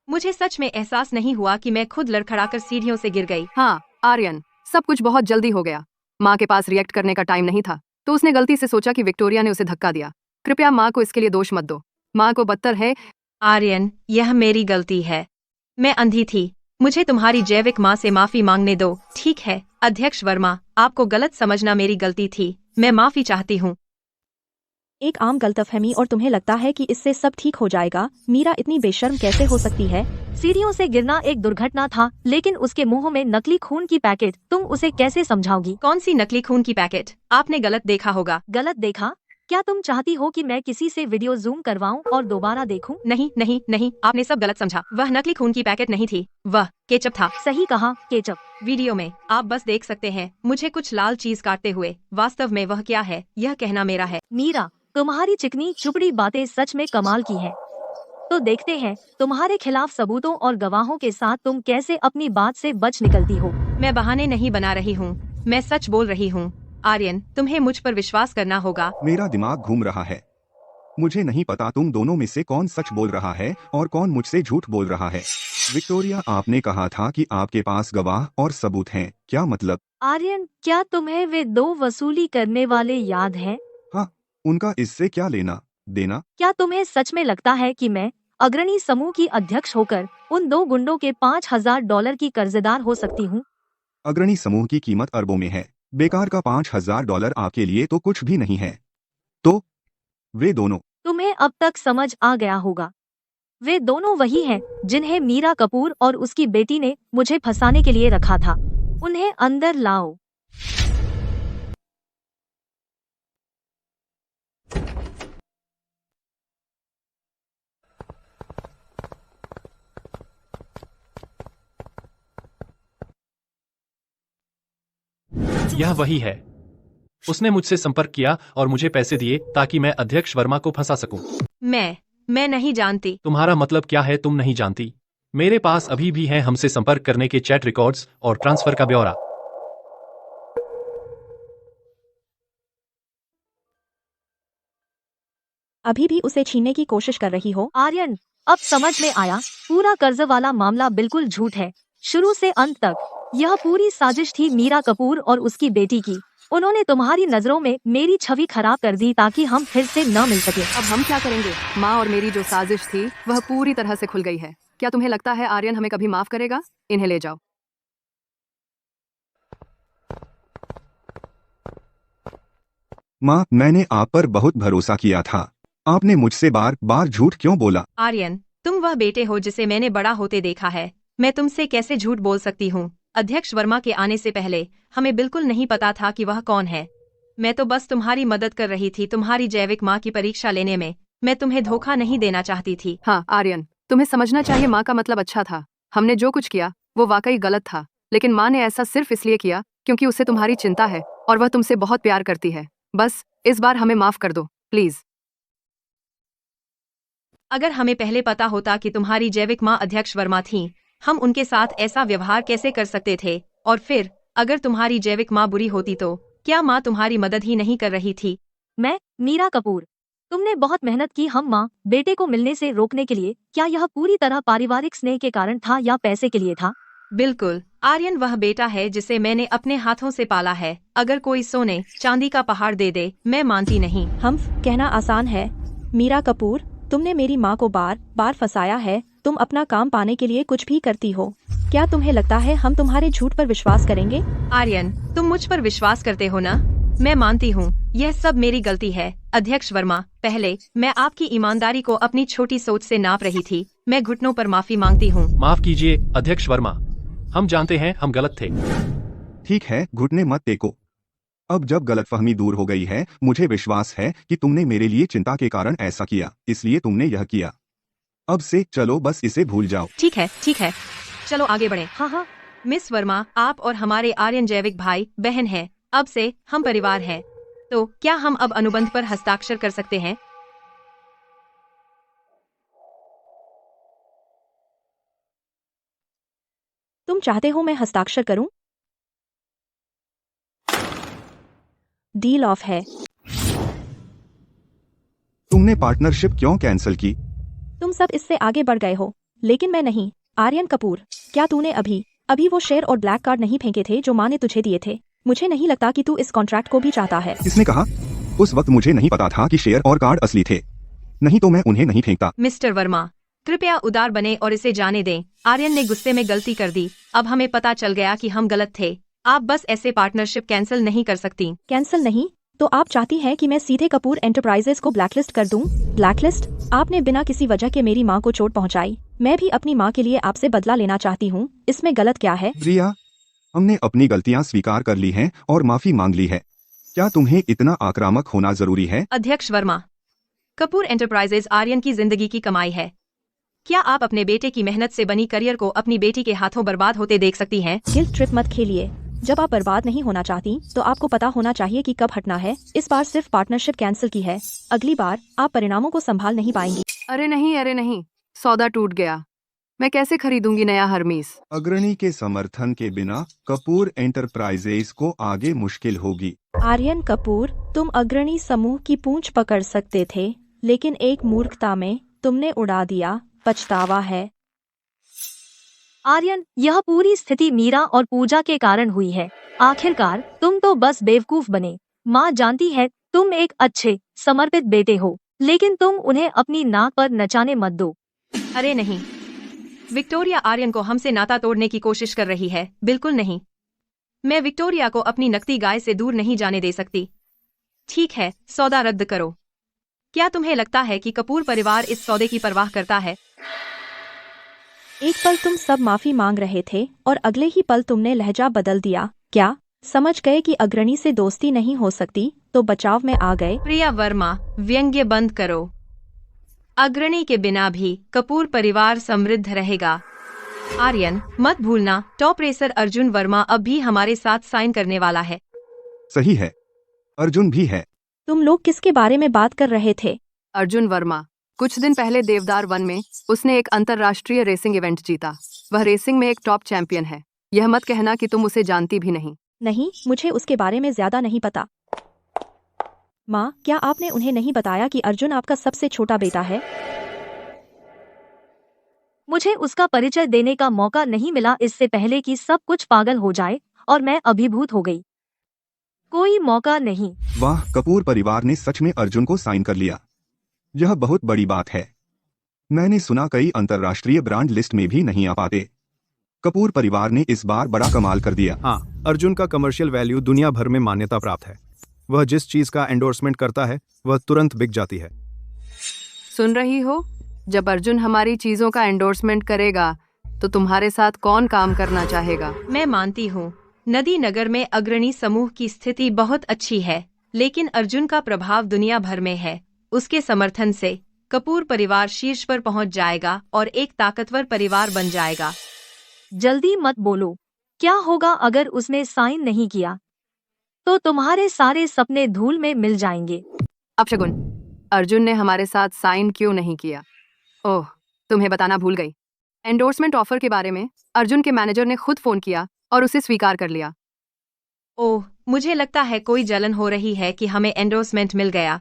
[SPEAKER 4] मुझे सच में एहसास नहीं हुआ कि मैं खुद लड़खड़ाकर सीढ़ियों से गिर गई।
[SPEAKER 6] हाँ आर्यन, सब कुछ बहुत जल्दी हो गया। माँ के पास रिएक्ट करने का टाइम नहीं था, तो उसने गलती से सोचा कि विक्टोरिया ने उसे धक्का दिया। कृपया माँ को इसके लिए दोष मत दो। माँ को बदतर है।
[SPEAKER 4] आर्यन, यह मेरी गलती है। मैं अंधी थी। मुझे तुम्हारी जैविक माँ से माफी मांगने दो। ठीक है अध्यक्ष वर्मा, आपको गलत समझना मेरी गलती थी। मैं माफी चाहती हूँ।
[SPEAKER 7] एक आम गलतफहमी और तुम्हें लगता है कि इससे सब ठीक हो जाएगा? मीरा इतनी बेशर्म कैसे हो सकती है?
[SPEAKER 1] सीढ़ियों से गिरना एक दुर्घटना था, लेकिन उसके मुंह में नकली खून की पैकेट, तुम उसे कैसे समझाओगी?
[SPEAKER 4] कौन सी नकली खून की पैकेट? आपने गलत देखा होगा।
[SPEAKER 1] गलत देखा? क्या तुम चाहती हो कि मैं किसी से वीडियो जूम करवाऊं और दोबारा देखूं?
[SPEAKER 4] नहीं नहीं नहीं, आपने सब गलत समझा। वह नकली खून की पैकेट नहीं थी, वह केचप था।
[SPEAKER 1] सही कहा, केचप।
[SPEAKER 4] वीडियो में आप बस देख सकते हैं मुझे कुछ लाल चीज काटते हुए। वास्तव में वह क्या है यह कहना मेरा है।
[SPEAKER 1] मीरा, तुम्हारी चिकनी चुपड़ी बातें सच में कमाल की है। तो देखते हैं तुम्हारे खिलाफ सबूतों और गवाहों के साथ तुम कैसे अपनी बात से बच निकलती हो।
[SPEAKER 4] मैं बहाने नहीं बना रही हूँ, मैं सच बोल रही हूँ। आर्यन, तुम्हें मुझ पर विश्वास करना होगा।
[SPEAKER 2] मेरा दिमाग घूम रहा है। मुझे नहीं पता तुम दोनों में से कौन सच बोल रहा है और कौन मुझसे झूठ बोल रहा है। विक्टोरिया, आपने कहा था कि आपके पास गवाह और सबूत हैं, क्या मतलब?
[SPEAKER 1] आर्यन, क्या तुम्हें वे 2 वसूली करने वाले याद हैं?
[SPEAKER 2] हाँ, उनका इससे क्या लेना देना?
[SPEAKER 1] क्या तुम्हें सच में लगता है कि मैं अग्रणी समूह की अध्यक्ष होकर उन 2 गुंडों के $5000 की कर्जदार हो सकती हूँ?
[SPEAKER 2] अग्रणी समूह की कीमत अरबों में है। बेकार का $5000 आपके लिए तो कुछ भी नहीं है। तो वे दोनों,
[SPEAKER 1] तुम्हें अब तक समझ आ गया होगा। वे दोनों वही हैं जिन्हें मीरा कपूर और उसकी बेटी ने मुझे फंसाने के लिए रखा था। उन्हें अंदर लाओ।
[SPEAKER 5] यह वही है। उसने मुझसे संपर्क किया और मुझे पैसे दिए ताकि मैं अध्यक्ष वर्मा को फंसा सकूं।
[SPEAKER 4] मैं नहीं जानती।
[SPEAKER 5] तुम्हारा मतलब क्या है तुम नहीं जानती? मेरे पास अभी भी है हमसे संपर्क करने के चैट रिकॉर्ड्स और ट्रांसफर का ब्यौरा।
[SPEAKER 7] अभी भी उसे छीनने की कोशिश कर रही हो?
[SPEAKER 1] आर्यन, अब समझ में आया, पूरा कर्ज वाला मामला बिल्कुल झूठ है। शुरू से अंत तक यह पूरी साजिश थी मीरा कपूर और उसकी बेटी की। उन्होंने तुम्हारी नजरों में मेरी छवि खराब कर दी ताकि हम फिर से न मिल सके।
[SPEAKER 6] अब हम क्या करेंगे? माँ और मेरी जो साजिश थी वह पूरी तरह से खुल गई है। क्या तुम्हें लगता है आर्यन हमें कभी माफ करेगा? इन्हें ले जाओ।
[SPEAKER 2] माँ, मैंने आप पर बहुत भरोसा किया था। आपने मुझसे बार बार झूठ क्यों बोला?
[SPEAKER 4] आर्यन, तुम वह बेटे हो जिसे मैंने बड़ा होते देखा है। मैं तुमसे कैसे झूठ बोल सकती हूँ? अध्यक्ष वर्मा के आने से पहले हमें बिल्कुल नहीं पता था कि वह कौन है। मैं तो बस तुम्हारी मदद कर रही थी तुम्हारी जैविक माँ की परीक्षा लेने में। मैं तुम्हें धोखा नहीं देना चाहती थी।
[SPEAKER 6] हाँ आर्यन, तुम्हें समझना चाहिए माँ का मतलब अच्छा था। हमने जो कुछ किया वो वाकई गलत था, लेकिन माँ ने ऐसा सिर्फ इसलिए किया क्योंकि उसे तुम्हारी चिंता है और वह तुमसे बहुत प्यार करती है। बस इस बार हमें माफ कर दो प्लीज।
[SPEAKER 4] अगर हमें पहले पता होता कि तुम्हारी जैविक माँ अध्यक्ष वर्मा थी, हम उनके साथ ऐसा व्यवहार कैसे कर सकते थे? और फिर अगर तुम्हारी जैविक माँ बुरी होती तो क्या माँ तुम्हारी मदद ही नहीं कर रही थी?
[SPEAKER 1] मैं मीरा कपूर, तुमने बहुत मेहनत की हम माँ बेटे को मिलने से रोकने के लिए। क्या यह पूरी तरह पारिवारिक स्नेह के कारण था या पैसे के लिए था?
[SPEAKER 4] बिल्कुल। आर्यन वह बेटा है जिसे मैंने अपने हाथों से पाला है। अगर कोई सोने चांदी का पहाड़ दे दे मैं मानती नहीं।
[SPEAKER 7] हम कहना आसान है। मीरा कपूर, तुमने मेरी माँ को बार बार फंसाया है। तुम अपना काम पाने के लिए कुछ भी करती हो। क्या तुम्हें लगता है हम तुम्हारे झूठ पर विश्वास करेंगे?
[SPEAKER 4] आर्यन, तुम मुझ पर विश्वास करते हो ना? मैं मानती हूँ यह सब मेरी गलती है। अध्यक्ष वर्मा, पहले मैं आपकी ईमानदारी को अपनी छोटी सोच से नाप रही थी। मैं घुटनों पर माफी मांगती हूँ।
[SPEAKER 5] माफ कीजिए अध्यक्ष वर्मा, हम जानते हैं हम गलत थे।
[SPEAKER 2] ठीक है, घुटने मत टेको। अब जब गलतफहमी दूर हो गई है, मुझे विश्वास है कि तुमने मेरे लिए चिंता के कारण ऐसा किया, इसलिए तुमने यह किया। अब से चलो बस इसे भूल जाओ।
[SPEAKER 4] ठीक है, चलो आगे बढ़े।
[SPEAKER 1] हाँ,
[SPEAKER 4] मिस वर्मा, आप और हमारे आर्यन जैविक भाई बहन हैं। अब से हम परिवार हैं। तो क्या हम अब अनुबंध पर हस्ताक्षर कर सकते हैं?
[SPEAKER 7] तुम चाहते हो मैं हस्ताक्षर करूं? डील ऑफ है।
[SPEAKER 2] तुमने पार्टनरशिप क्यों कैंसिल की?
[SPEAKER 7] तुम सब इससे आगे बढ़ गए हो, लेकिन मैं नहीं। आर्यन कपूर, क्या तूने अभी वो शेयर और ब्लैक कार्ड नहीं फेंके थे जो माँ ने तुझे दिए थे? मुझे नहीं लगता कि तू इस कॉन्ट्रैक्ट को भी चाहता है।
[SPEAKER 2] किसने कहा? उस वक्त मुझे नहीं पता था कि शेयर और कार्ड असली थे, नहीं तो मैं उन्हें नहीं फेंकता।
[SPEAKER 4] मिस्टर वर्मा, कृपया उदार बने और इसे जाने दें। आर्यन ने गुस्से में गलती कर दी। अब हमें पता चल गया कि हम गलत थे। आप बस ऐसे पार्टनरशिप कैंसिल नहीं कर सकती।
[SPEAKER 7] कैंसिल नहीं तो आप चाहती हैं कि मैं सीधे कपूर एंटरप्राइजेस को ब्लैकलिस्ट कर दूं? ब्लैकलिस्ट? आपने बिना किसी वजह के मेरी माँ को चोट पहुँचाई। मैं भी अपनी माँ के लिए आपसे बदला लेना चाहती हूँ। इसमें गलत क्या है?
[SPEAKER 2] रिया, हमने अपनी गलतियां स्वीकार कर ली हैं और माफी मांग ली है। क्या तुम्हें इतना आक्रामक होना जरूरी है?
[SPEAKER 4] अध्यक्ष वर्मा, कपूर एंटरप्राइजेज आर्यन की जिंदगी की कमाई है। क्या आप अपने बेटे की मेहनत से बनी करियर को अपनी बेटी के हाथों बर्बाद होते देख सकती हैं?
[SPEAKER 7] गिल्ट ट्रिप मत खेलिए। जब आप बर्बाद नहीं होना चाहती तो आपको पता होना चाहिए कि कब हटना है। इस बार सिर्फ पार्टनरशिप कैंसिल की है, अगली बार आप परिणामों को संभाल नहीं पाएंगी।
[SPEAKER 6] अरे नहीं, सौदा टूट गया। मैं कैसे खरीदूंगी नया हर्मीस?
[SPEAKER 2] अग्रणी के समर्थन के बिना कपूर एंटरप्राइजेज को आगे मुश्किल होगी।
[SPEAKER 7] आर्यन कपूर, तुम अग्रणी समूह की पूंछ पकड़ सकते थे, लेकिन एक मूर्खता में तुमने उड़ा दिया। पछतावा है।
[SPEAKER 1] आर्यन, यह पूरी स्थिति मीरा और पूजा के कारण हुई है। आखिरकार तुम तो बस बेवकूफ बने। माँ जानती है तुम एक अच्छे समर्पित बेटे हो, लेकिन तुम उन्हें अपनी नाक पर नचाने मत दो।
[SPEAKER 4] अरे नहीं, विक्टोरिया आर्यन को हमसे नाता तोड़ने की कोशिश कर रही है। बिल्कुल नहीं, मैं विक्टोरिया को अपनी नकदी गाय से दूर नहीं जाने दे सकती। ठीक है, सौदा रद्द करो। क्या तुम्हें लगता है कि कपूर परिवार इस सौदे की परवाह करता है?
[SPEAKER 7] एक पल तुम सब माफी मांग रहे थे और अगले ही पल तुमने लहजा बदल दिया। क्या समझ गए कि अग्रणी से दोस्ती नहीं हो सकती, तो बचाव में आ गए?
[SPEAKER 4] प्रिया वर्मा, व्यंग्य बंद करो। अग्रणी के बिना भी कपूर परिवार समृद्ध रहेगा। आर्यन, मत भूलना, टॉप रेसर अर्जुन वर्मा अब भी हमारे साथ साइन करने वाला है।
[SPEAKER 2] सही है, अर्जुन भी है।
[SPEAKER 7] तुम लोग किसके बारे में बात कर रहे थे?
[SPEAKER 6] अर्जुन वर्मा। कुछ दिन पहले देवदार वन में उसने एक अंतर्राष्ट्रीय रेसिंग इवेंट जीता। वह रेसिंग में एक टॉप चैंपियन है। यह मत कहना कि तुम उसे जानती भी नहीं।
[SPEAKER 7] नहीं, मुझे उसके बारे में ज्यादा नहीं पता। माँ, क्या आपने उन्हें नहीं बताया कि अर्जुन आपका सबसे छोटा बेटा है?
[SPEAKER 1] मुझे उसका परिचय देने का मौका नहीं मिला इससे पहले कि सब कुछ पागल हो जाए और मैं अभिभूत हो गई। कोई मौका नहीं।
[SPEAKER 2] वाह, कपूर परिवार ने सच में अर्जुन को साइन कर लिया। यह बहुत बड़ी बात है। मैंने सुना कई अंतर्राष्ट्रीय ब्रांड लिस्ट में भी नहीं आ पाते। कपूर परिवार ने इस बार बड़ा कमाल कर दिया।
[SPEAKER 8] हाँ, अर्जुन का कमर्शियल वैल्यू दुनिया भर में मान्यता प्राप्त है। वह जिस चीज का एंडोर्समेंट करता है वह तुरंत बिक जाती है।
[SPEAKER 6] सुन रही हो? जब अर्जुन हमारी चीजों का एंडोर्समेंट करेगा तो तुम्हारे साथ कौन काम करना चाहेगा?
[SPEAKER 4] मैं मानती हूँ, नदी नगर में अग्रणी समूह की स्थिति बहुत अच्छी है, लेकिन अर्जुन का प्रभाव दुनिया भर में है। उसके समर्थन से कपूर परिवार शीर्ष पर पहुंच जाएगा और एक ताकतवर परिवार बन जाएगा।
[SPEAKER 1] जल्दी मत बोलो। क्या होगा अगर उसने साइन नहीं किया? तो तुम्हारे सारे सपने धूल में मिल जाएंगे।
[SPEAKER 6] अपशगुन, अर्जुन ने हमारे साथ साइन क्यों नहीं किया? ओह, तुम्हें बताना भूल गई। एंडोर्समेंट ऑफर के बारे में अर्जुन के मैनेजर ने खुद फोन किया और उसे स्वीकार कर लिया।
[SPEAKER 4] ओह, मुझे लगता है कोई जलन हो रही है कि हमें एंडोर्समेंट मिल गया।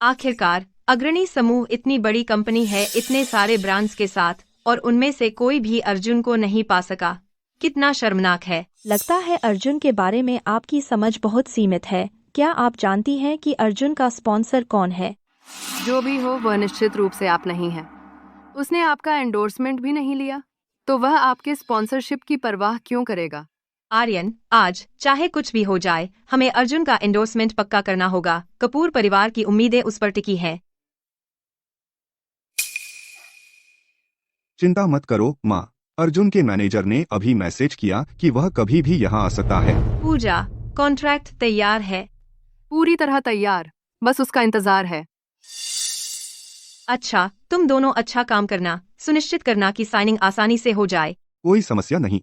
[SPEAKER 4] आखिरकार अग्रणी समूह इतनी बड़ी कंपनी है, इतने सारे ब्रांड्स के साथ, और उनमें से कोई भी अर्जुन को नहीं पा सका। कितना शर्मनाक है।
[SPEAKER 7] लगता है अर्जुन के बारे में आपकी समझ बहुत सीमित है। क्या आप जानती हैं कि अर्जुन का स्पॉन्सर कौन है?
[SPEAKER 6] जो भी हो, वह निश्चित रूप से आप नहीं हैं। उसने आपका एंडोर्समेंट भी नहीं लिया, तो वह आपके स्पॉन्सरशिप की परवाह क्यों करेगा?
[SPEAKER 4] आर्यन, आज चाहे कुछ भी हो जाए, हमें अर्जुन का एंडोर्समेंट पक्का करना होगा। कपूर परिवार की उम्मीदें उस पर टिकी हैं।
[SPEAKER 2] चिंता मत करो माँ, अर्जुन के मैनेजर ने अभी मैसेज किया कि वह कभी भी यहाँ आ सकता है।
[SPEAKER 4] पूजा, कॉन्ट्रैक्ट तैयार है।
[SPEAKER 6] पूरी तरह तैयार, बस उसका इंतजार है।
[SPEAKER 4] अच्छा, तुम दोनों अच्छा काम करना, सुनिश्चित करना कि साइनिंग आसानी से हो जाए।
[SPEAKER 2] कोई समस्या नहीं।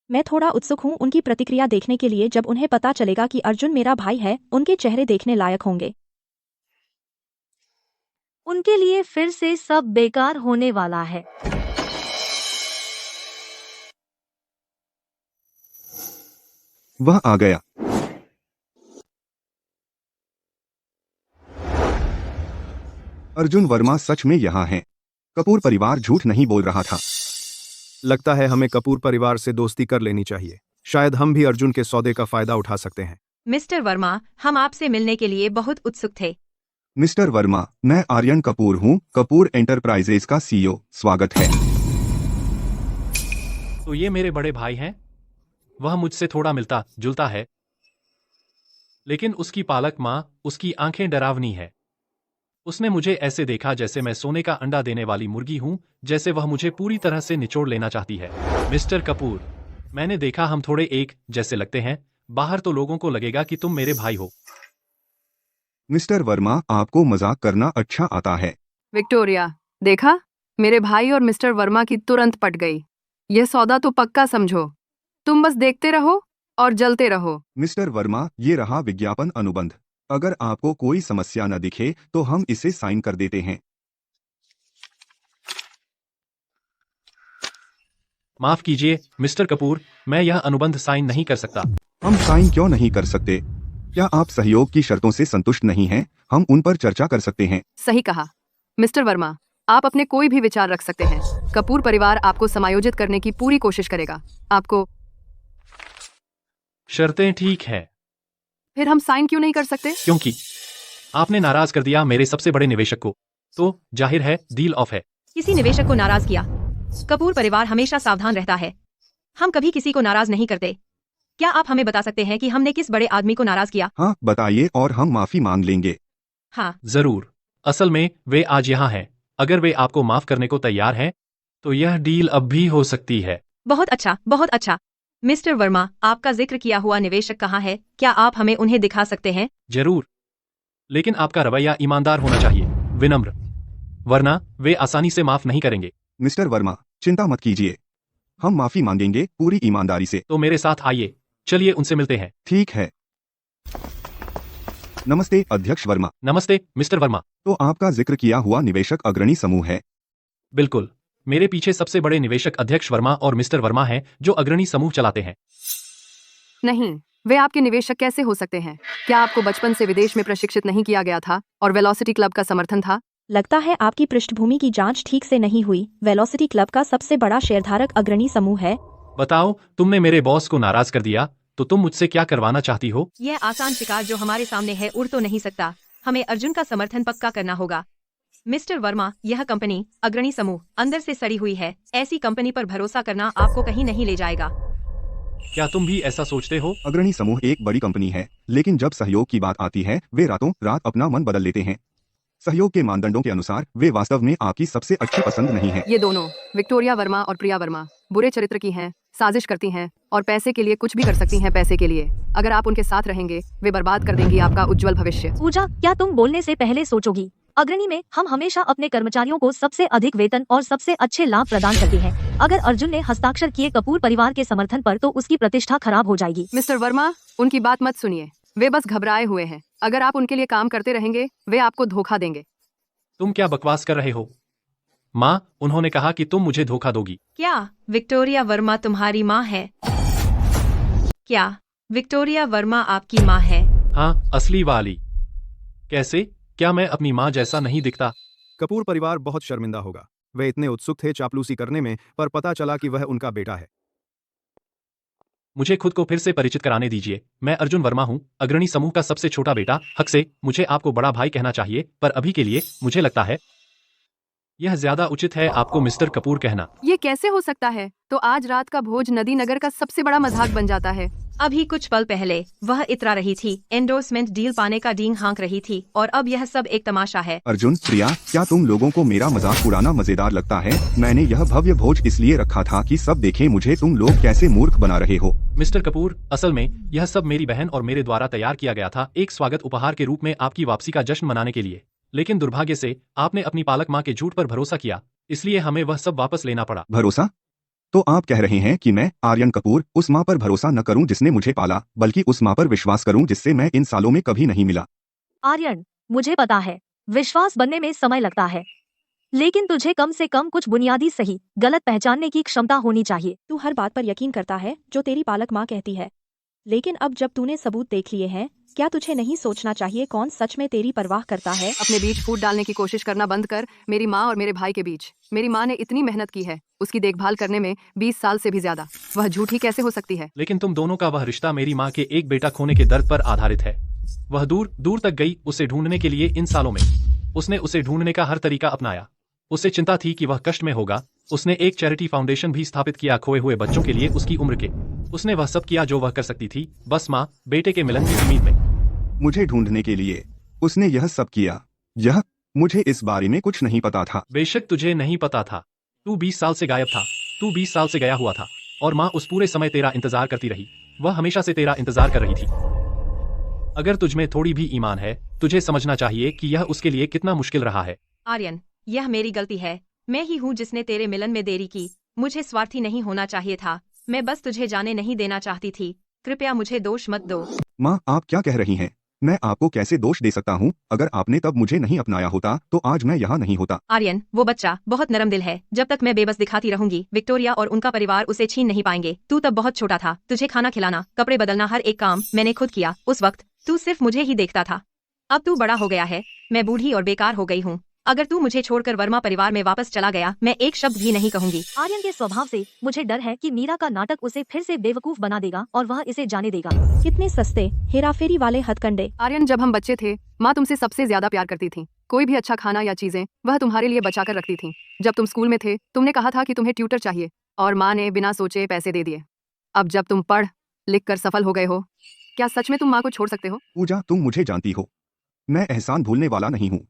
[SPEAKER 7] मैं थोड़ा उत्सुक हूँ उनकी प्रतिक्रिया देखने के लिए जब उन्हें पता चलेगा कि अर्जुन मेरा भाई है। उनके चेहरे देखने लायक होंगे।
[SPEAKER 1] उनके लिए फिर से सब बेकार होने वाला है।
[SPEAKER 2] वह आ गया। अर्जुन वर्मा सच में यहाँ हैं। कपूर परिवार झूठ नहीं बोल रहा था।
[SPEAKER 8] लगता है हमें कपूर परिवार से दोस्ती कर लेनी चाहिए। शायद हम भी अर्जुन के सौदे का फायदा उठा सकते हैं।
[SPEAKER 4] मिस्टर वर्मा, हम आपसे मिलने के लिए बहुत उत्सुक थे।
[SPEAKER 2] मिस्टर वर्मा, मैं आर्यन कपूर हूँ, कपूर एंटरप्राइजेज का सीईओ। स्वागत है।
[SPEAKER 5] तो ये मेरे बड़े भाई हैं। वह मुझसे थोड़ा मिलता जुलता है, लेकिन उसकी पालक माँ, उसकी आंखें डरावनी है। उसने मुझे ऐसे देखा जैसे मैं सोने का अंडा देने वाली मुर्गी हूँ, जैसे वह मुझे पूरी तरह से निचोड़ लेना चाहती है। मिस्टर कपूर, मैंने देखा हम थोड़े एक जैसे लगते हैं, बाहर तो लोगों को लगेगा कि तुम मेरे भाई हो।
[SPEAKER 2] मिस्टर वर्मा, आपको मजाक करना अच्छा आता है।
[SPEAKER 6] विक्टोरिया, देखा, मेरे भाई और मिस्टर वर्मा की तुरंत पट गई। यह सौदा तो पक्का समझो। तुम बस देखते रहो और जलते रहो।
[SPEAKER 2] मिस्टर वर्मा, ये रहा विज्ञापन अनुबंध। अगर आपको कोई समस्या न दिखे तो हम इसे साइन कर देते हैं।
[SPEAKER 5] माफ कीजिए मिस्टर कपूर, मैं यह अनुबंध साइन नहीं कर सकता।
[SPEAKER 2] हम साइन क्यों नहीं कर सकते? क्या आप सहयोग की शर्तों से संतुष्ट नहीं हैं? हम उन पर चर्चा कर सकते हैं।
[SPEAKER 6] सही कहा। मिस्टर वर्मा, आप अपने कोई भी विचार रख सकते हैं। कपूर परिवार आपको समायोजित करने की पूरी कोशिश करेगा। आपको
[SPEAKER 5] शर्तें ठीक है,
[SPEAKER 6] फिर हम साइन क्यों नहीं कर सकते?
[SPEAKER 5] क्योंकि आपने नाराज कर दिया मेरे सबसे बड़े निवेशक को, तो जाहिर है डील ऑफ है।
[SPEAKER 4] किसी निवेशक को नाराज किया? कपूर परिवार हमेशा सावधान रहता है। हम कभी किसी को नाराज नहीं करते। क्या आप हमें बता सकते हैं कि हमने किस बड़े आदमी को नाराज किया?
[SPEAKER 2] हाँ, बताइए और हम माफी मांग लेंगे।
[SPEAKER 4] हाँ,
[SPEAKER 5] जरूर। असल में वे आज यहाँ हैं। अगर वे आपको माफ करने को तैयार हैं, तो यह डील अब भी हो सकती है।
[SPEAKER 4] बहुत अच्छा, बहुत अच्छा। मिस्टर वर्मा, आपका जिक्र किया हुआ निवेशक कहाँ है? क्या आप हमें उन्हें दिखा सकते हैं?
[SPEAKER 5] जरूर, लेकिन आपका रवैया ईमानदार होना चाहिए, विनम्र, वरना वे आसानी से माफ नहीं करेंगे।
[SPEAKER 2] मिस्टर वर्मा, चिंता मत कीजिए, हम माफी मांगेंगे पूरी ईमानदारी से।
[SPEAKER 5] तो मेरे साथ आइए, चलिए उनसे मिलते हैं।
[SPEAKER 2] ठीक है। नमस्ते अध्यक्ष वर्मा।
[SPEAKER 5] नमस्ते मिस्टर वर्मा।
[SPEAKER 2] तो आपका जिक्र किया हुआ निवेशक अग्रणी समूह है?
[SPEAKER 5] बिल्कुल, मेरे पीछे सबसे बड़े निवेशक अध्यक्ष वर्मा और मिस्टर वर्मा हैं, जो अग्रणी समूह चलाते हैं।
[SPEAKER 6] नहीं, वे आपके निवेशक कैसे हो सकते हैं? क्या आपको बचपन से विदेश में प्रशिक्षित नहीं किया गया था और वेलोसिटी क्लब का समर्थन था?
[SPEAKER 7] लगता है आपकी पृष्ठभूमि की जांच ठीक से नहीं हुई। वेलोसिटी क्लब का सबसे बड़ा शेयरधारक अग्रणी समूह है।
[SPEAKER 5] बताओ, तुमने मेरे बॉस को नाराज कर दिया, तो तुम मुझसे क्या करवाना चाहती हो?
[SPEAKER 4] यह आसान शिकार जो हमारे सामने है उड़ तो नहीं सकता। हमें अर्जुन का समर्थन पक्का करना होगा। मिस्टर वर्मा, यह कंपनी अग्रणी समूह अंदर से सड़ी हुई है। ऐसी कंपनी पर भरोसा करना आपको कहीं नहीं ले जाएगा।
[SPEAKER 5] क्या तुम भी ऐसा सोचते हो?
[SPEAKER 2] अग्रणी समूह एक बड़ी कंपनी है, लेकिन जब सहयोग की बात आती है वे रातों रात अपना मन बदल लेते हैं। सहयोग के मानदंडों के अनुसार वे वास्तव में आपकी सबसे अच्छी पसंद नहीं है।
[SPEAKER 6] ये दोनों, विक्टोरिया वर्मा और प्रिया वर्मा, बुरे चरित्र की हैं, साजिश करती हैं और पैसे के लिए कुछ भी कर सकती हैं। पैसे के लिए अगर आप उनके साथ रहेंगे, वे बर्बाद कर देंगी आपका उज्जवल भविष्य।
[SPEAKER 1] पूजा, क्या तुम बोलने से पहले सोचोगी? अग्रणी में हम हमेशा अपने कर्मचारियों को सबसे अधिक वेतन और सबसे अच्छे लाभ प्रदान करते हैं। अगर अर्जुन ने हस्ताक्षर किए कपूर परिवार के समर्थन पर, तो उसकी प्रतिष्ठा खराब हो जाएगी।
[SPEAKER 6] मिस्टर वर्मा, उनकी बात मत सुनिए। वे बस घबराए हुए हैं। अगर आप उनके लिए काम करते रहेंगे, वे आपको धोखा देंगे।
[SPEAKER 5] तुम क्या बकवास कर रहे हो? माँ, उन्होंने कहा कि तुम मुझे धोखा दोगी।
[SPEAKER 4] क्या विक्टोरिया वर्मा तुम्हारी माँ है? क्या विक्टोरिया वर्मा आपकी माँ है?
[SPEAKER 5] हाँ, असली वाली। कैसे? क्या मैं अपनी माँ जैसा नहीं दिखता?
[SPEAKER 8] कपूर परिवार बहुत शर्मिंदा होगा। वे इतने उत्सुक थे चापलूसी करने में, पर पता चला कि वह उनका बेटा है।
[SPEAKER 5] मुझे खुद को फिर से परिचित कराने दीजिए। मैं अर्जुन वर्मा हूँ, अग्रणी समूह का सबसे छोटा बेटा। हक से मुझे आपको बड़ा भाई कहना चाहिए, पर अभी के लिए मुझे लगता है यह ज्यादा उचित है आपको मिस्टर कपूर कहना।
[SPEAKER 6] ये कैसे हो सकता है? तो आज रात का भोज नदी नगर का सबसे बड़ा मजाक बन जाता है।
[SPEAKER 4] अभी कुछ पल पहले वह इतरा रही थी, एंडोर्समेंट डील पाने का डींग हाँक रही थी, और अब यह सब एक तमाशा है।
[SPEAKER 2] अर्जुन, प्रिया, क्या तुम लोगों को मेरा मजाक उड़ाना मजेदार लगता है? मैंने यह भव्य भोज इसलिए रखा था कि सब देखें मुझे तुम लोग कैसे मूर्ख बना रहे हो।
[SPEAKER 5] मिस्टर कपूर, असल में यह सब मेरी बहन और मेरे द्वारा तैयार किया गया था, एक स्वागत उपहार के रूप में आपकी वापसी का जश्न मनाने के लिए। लेकिन दुर्भाग्य से आपने अपनी पालक माँ के झूठ पर भरोसा किया, इसलिए हमें वह सब वापस लेना पड़ा।
[SPEAKER 2] भरोसा? तो आप कह रहे हैं कि मैं आर्यन कपूर उस माँ पर भरोसा न करूं जिसने मुझे पाला, बल्कि उस माँ पर विश्वास करूं जिससे मैं इन सालों में कभी नहीं मिला।
[SPEAKER 1] आर्यन, मुझे पता है विश्वास बनने में समय लगता है, लेकिन तुझे कम से कम कुछ बुनियादी सही गलत पहचानने की क्षमता होनी चाहिए।
[SPEAKER 7] तू हर बात पर यकीन करता है जो तेरी पालक माँ कहती है, लेकिन अब जब तूने सबूत देख लिए हैं, क्या तुझे नहीं सोचना चाहिए कौन सच में तेरी परवाह करता है?
[SPEAKER 6] अपने बीच फूट डालने की कोशिश करना बंद कर। मेरी माँ और मेरे भाई के बीच मेरी माँ ने इतनी मेहनत की है, उसकी देखभाल करने में 20 साल से भी ज्यादा। वह झूठी कैसे हो सकती है?
[SPEAKER 5] लेकिन तुम दोनों का वह रिश्ता मेरी माँ के एक बेटा खोने के दर्द पर आधारित है। वह दूर दूर तक गई उसे ढूंढने के लिए। इन सालों में उसने उसे ढूंढने का हर तरीका अपनाया। उसे चिंता थी कि वह कष्ट में होगा। उसने एक चैरिटी फाउंडेशन भी स्थापित किया खोए हुए बच्चों के लिए उसकी उम्र के। उसने वह सब किया जो वह कर सकती थी, बस माँ बेटे के मिलन की उम्मीद में।
[SPEAKER 2] मुझे ढूंढने के लिए उसने यह सब किया। यह मुझे इस बारे में कुछ नहीं पता था।
[SPEAKER 5] बेशक तुझे नहीं पता था। तू 20 साल से गायब था। तू 20 साल से गया हुआ था। और माँ उस पूरे समय तेरा इंतजार करती रही। वह हमेशा से तेरा इंतजार कर रही थी। अगर तुझमें थोड़ी भी ईमान है, तुझे समझना चाहिए कि यह उसके लिए कितना मुश्किल रहा है।
[SPEAKER 4] आर्यन, यह मेरी गलती है। मैं ही हूँ जिसने तेरे मिलन में देरी की। मुझे स्वार्थी नहीं होना चाहिए था। मैं बस तुझे जाने नहीं देना चाहती थी। कृपया मुझे दोष मत दो।
[SPEAKER 2] माँ, आप क्या कह रही हैं? मैं आपको कैसे दोष दे सकता हूँ? अगर आपने तब मुझे नहीं अपनाया होता तो आज मैं यहाँ नहीं होता।
[SPEAKER 4] आर्यन, वो बच्चा बहुत नरम दिल है। जब तक मैं बेबस दिखाती रहूंगी, विक्टोरिया और उनका परिवार उसे छीन नहीं पाएंगे। तू तब बहुत छोटा था। तुझे खाना खिलाना, कपड़े बदलना, हर एक काम मैंने खुद किया। उस वक्त तू सिर्फ मुझे ही देखता था। अब तू बड़ा हो गया है। मैं बूढ़ी और बेकार हो गई हूँ। अगर तू मुझे छोड़कर वर्मा परिवार में वापस चला गया, मैं एक शब्द भी नहीं कहूंगी।
[SPEAKER 1] आर्यन के स्वभाव से मुझे डर है कि मीरा का नाटक उसे फिर से बेवकूफ बना देगा और वह इसे जाने देगा।
[SPEAKER 7] कितने सस्ते हेराफेरी वाले हथकंडे।
[SPEAKER 6] आर्यन, जब हम बच्चे थे, माँ तुमसे सबसे ज्यादा प्यार करती थी। कोई भी अच्छा खाना या चीजें वह तुम्हारे लिए बचा कर रखती थी। जब तुम स्कूल में थे, तुमने कहा था कि तुम्हें ट्यूटर चाहिए और माँ ने बिना सोचे पैसे दे दिए। अब जब तुम पढ़ लिख कर सफल हो गए हो, क्या सच में तुम माँ को छोड़ सकते हो?
[SPEAKER 2] पूजा, तुम मुझे जानती हो, मैं एहसान भूलने वाला नहीं हूँ।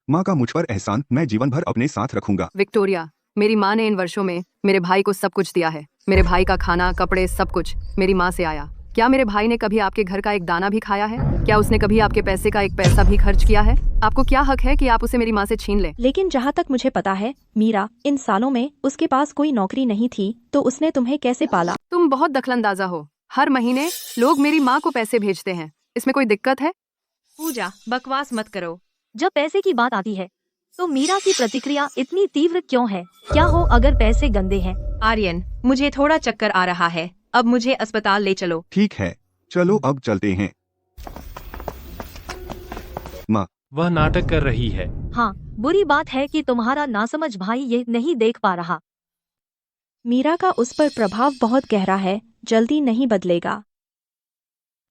[SPEAKER 2] माँ का मुझ पर एहसान मैं जीवन भर अपने साथ रखूंगा।
[SPEAKER 6] विक्टोरिया, मेरी माँ ने इन वर्षों में मेरे भाई को सब कुछ दिया है। मेरे भाई का खाना, कपड़े, सब कुछ मेरी माँ से आया। क्या मेरे भाई ने कभी आपके घर का एक दाना भी खाया है? क्या उसने कभी आपके पैसे का एक पैसा भी खर्च किया है? आपको क्या हक है कि आप उसे मेरी माँ से छीन ले?
[SPEAKER 7] लेकिन जहाँ तक मुझे पता है, मीरा इन सालों में उसके पास कोई नौकरी नहीं थी, तो उसने तुम्हें कैसे पाला?
[SPEAKER 6] तुम बहुत दखलंदाजा हो। हर महीने लोग मेरी माँ को पैसे भेजते हैं। इसमें कोई दिक्कत है?
[SPEAKER 4] पूजा, बकवास मत करो।
[SPEAKER 1] जब पैसे की बात आती है तो मीरा की प्रतिक्रिया इतनी तीव्र क्यों है? क्या हो अगर पैसे गंदे हैं?
[SPEAKER 4] आर्यन, मुझे थोड़ा चक्कर आ रहा है। अब मुझे अस्पताल ले चलो।
[SPEAKER 2] ठीक है, चलो अब चलते हैं। माँ,
[SPEAKER 5] वह नाटक कर रही है।
[SPEAKER 1] हाँ, बुरी बात है कि तुम्हारा नासमझ भाई ये नहीं देख पा रहा।
[SPEAKER 7] मीरा का उस पर प्रभाव बहुत गहरा है, जल्दी नहीं बदलेगा।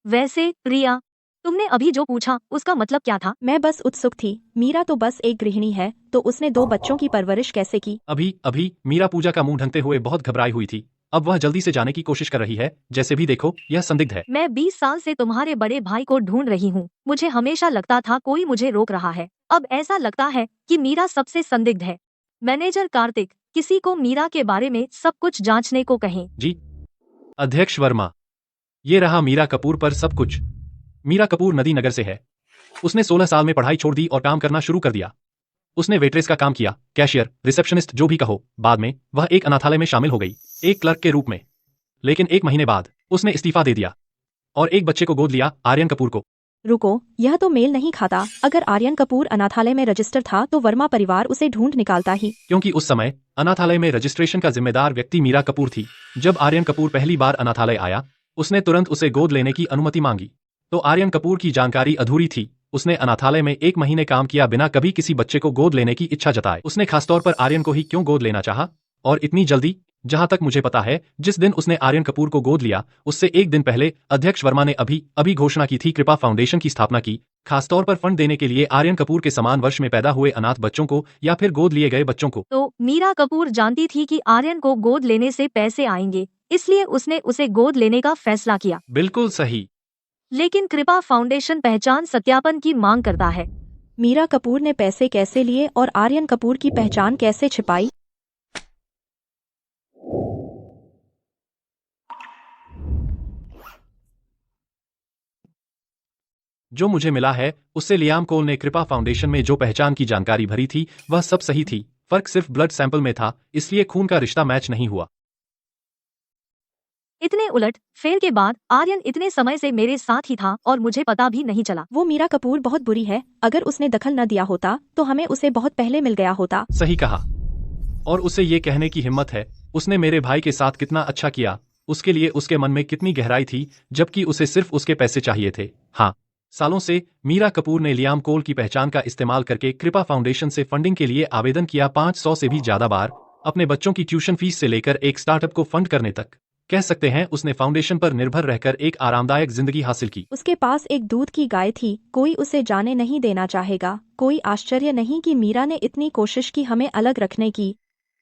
[SPEAKER 1] वैसे प्रिया, तुमने अभी जो पूछा उसका मतलब क्या था?
[SPEAKER 7] मैं बस उत्सुक थी। मीरा तो बस एक गृहिणी है, तो उसने 2 बच्चों की परवरिश कैसे की?
[SPEAKER 5] अभी मीरा पूजा का मुंह ढंकते हुए बहुत घबराई हुई थी। अब वह जल्दी से जाने की कोशिश कर रही है। जैसे भी देखो, यह संदिग्ध है।
[SPEAKER 1] मैं 20 साल से तुम्हारे बड़े भाई को ढूंढ रही हूँ। मुझे हमेशा लगता था कोई मुझे रोक रहा है। अब ऐसा लगता है कि मीरा सबसे संदिग्ध है। मैनेजर कार्तिक, किसी को मीरा के बारे में सब कुछ जांचने को कहें।
[SPEAKER 5] जी अध्यक्ष वर्मा, ये रहा मीरा कपूर पर सब कुछ। मीरा कपूर नदी नगर से है। उसने 16 साल में पढ़ाई छोड़ दी और काम करना शुरू कर दिया। उसने वेट्रेस का काम किया, कैशियर, रिसेप्शनिस्ट, जो भी कहो। बाद में वह एक अनाथालय में शामिल हो गई, एक क्लर्क के रूप में। लेकिन 1 महीने बाद उसने इस्तीफा दे दिया और एक बच्चे को गोद लिया, आर्यन कपूर को।
[SPEAKER 7] रुको, यह तो मेल नहीं खाता। अगर आर्यन कपूर अनाथालय में रजिस्टर था तो वर्मा परिवार उसे ढूंढ निकालता ही।
[SPEAKER 5] क्योंकि उस समय अनाथालय में रजिस्ट्रेशन का जिम्मेदार व्यक्ति मीरा कपूर थी। जब आर्यन कपूर पहली बार अनाथालय आया, उसने तुरंत उसे गोद लेने की अनुमति मांगी। तो आर्यन कपूर की जानकारी अधूरी थी। उसने अनाथालय में 1 महीने काम किया बिना कभी किसी बच्चे को गोद लेने की इच्छा जताए। उसने खासतौर पर आर्यन को ही क्यों गोद लेना चाहा, और इतनी जल्दी? जहां तक मुझे पता है, जिस दिन उसने आर्यन कपूर को गोद लिया, उससे 1 दिन पहले अध्यक्ष वर्मा ने अभी घोषणा की थी कृपा फाउंडेशन की स्थापना की, खासतौर पर फंड देने के लिए आर्यन कपूर के समान वर्ष में पैदा हुए अनाथ बच्चों को या फिर गोद लिए गए बच्चों को।
[SPEAKER 1] तो मीरा कपूर जानती थी कि आर्यन को गोद लेने से पैसे आएंगे, इसलिए उसने उसे गोद लेने का फैसला किया।
[SPEAKER 5] बिल्कुल सही।
[SPEAKER 1] लेकिन कृपा फाउंडेशन पहचान सत्यापन की मांग करता है।
[SPEAKER 7] मीरा कपूर ने पैसे कैसे लिए और आर्यन कपूर की पहचान कैसे छिपाई?
[SPEAKER 5] जो मुझे मिला है उससे लियाम कोल ने कृपा फाउंडेशन में जो पहचान की जानकारी भरी थी वह सब सही थी। फर्क सिर्फ ब्लड सैंपल में था, इसलिए खून का रिश्ता मैच नहीं हुआ।
[SPEAKER 1] इतने उलट फेर के बाद आर्यन इतने समय से मेरे साथ ही था और मुझे पता भी नहीं चला।
[SPEAKER 7] वो मीरा कपूर बहुत बुरी है। अगर उसने दखल न दिया होता तो हमें उसे बहुत पहले मिल गया होता।
[SPEAKER 5] सही कहा। और उसे ये कहने की हिम्मत है उसने मेरे भाई के साथ कितना अच्छा किया, उसके लिए उसके मन में कितनी गहराई थी, जबकि उसे सिर्फ उसके पैसे चाहिए थे। हाँ, सालों से मीरा कपूर ने लियाम कोल की पहचान का इस्तेमाल करके कृपा फाउंडेशन से फंडिंग के लिए आवेदन किया 500 से भी ज्यादा बार, अपने बच्चों की ट्यूशन फीस से लेकर एक स्टार्टअप को फंड करने तक। कह सकते हैं उसने फाउंडेशन पर निर्भर रहकर एक आरामदायक जिंदगी हासिल की।
[SPEAKER 7] उसके पास एक दूध की गाय थी, कोई उसे जाने नहीं देना चाहेगा। कोई आश्चर्य नहीं कि मीरा ने इतनी कोशिश की हमें अलग रखने की।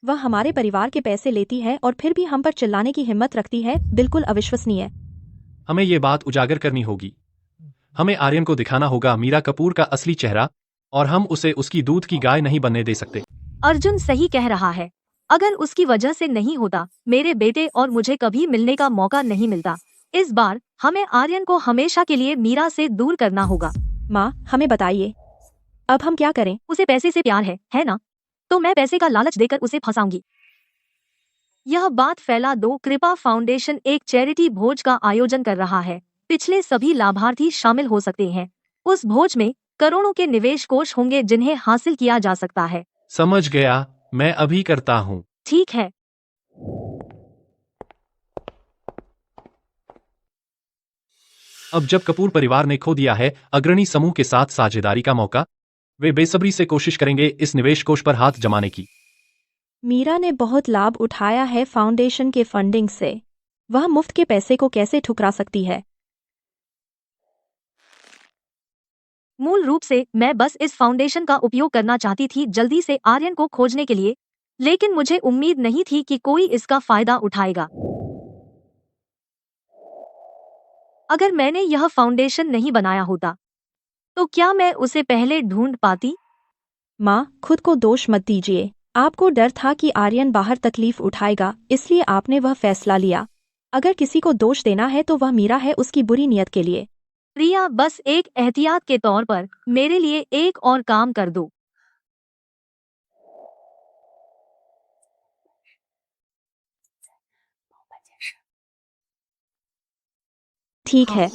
[SPEAKER 7] वह हमारे परिवार के पैसे लेती है और फिर भी हम पर चिल्लाने की हिम्मत रखती है। बिल्कुल अविश्वसनीय।
[SPEAKER 5] हमें ये बात उजागर करनी होगी। हमें आर्यन को दिखाना होगा मीरा कपूर का असली चेहरा, और हम उसे उसकी दूध की गाय नहीं बनने दे सकते।
[SPEAKER 1] अर्जुन सही कह रहा है। अगर उसकी वजह से नहीं होता, मेरे बेटे और मुझे कभी मिलने का मौका नहीं मिलता। इस बार हमें आर्यन को हमेशा के लिए मीरा से दूर करना होगा।
[SPEAKER 7] माँ, हमें बताइए, अब हम क्या करें?
[SPEAKER 1] उसे पैसे से प्यार है ना? तो मैं पैसे का लालच देकर उसे फंसाऊंगी। यह बात फैला दो। कृपा फाउंडेशन एक चैरिटी भोज का आयोजन कर रहा है। पिछले सभी लाभार्थी शामिल हो सकते हैं। उस भोज में करोड़ों के निवेश कोष होंगे जिन्हें हासिल किया जा सकता है।
[SPEAKER 5] समझ गया, मैं अभी करता हूँ।
[SPEAKER 1] ठीक है।
[SPEAKER 5] अब जब कपूर परिवार ने खो दिया है अग्रणी समूह के साथ साझेदारी का मौका, वे बेसब्री से कोशिश करेंगे इस निवेश कोष पर हाथ जमाने की।
[SPEAKER 7] मीरा ने बहुत लाभ उठाया है फाउंडेशन के फंडिंग से। वह मुफ्त के पैसे को कैसे ठुकरा सकती है?
[SPEAKER 1] मूल रूप से मैं बस इस फाउंडेशन का उपयोग करना चाहती थी जल्दी से आर्यन को खोजने के लिए, लेकिन मुझे उम्मीद नहीं थी कि कोई इसका फायदा उठाएगा। अगर मैंने यह फाउंडेशन नहीं बनाया होता, तो क्या मैं उसे पहले ढूंढ पाती?
[SPEAKER 7] माँ, खुद को दोष मत दीजिए। आपको डर था कि आर्यन बाहर तकलीफ उठाएगा, इसलिए आपने वह फैसला लिया। अगर किसी को दोष देना है तो वह मीरा है, उसकी बुरी नीयत के लिए।
[SPEAKER 1] प्रिया, बस एक एहतियात के तौर पर मेरे लिए एक और काम कर दो।
[SPEAKER 7] ठीक है।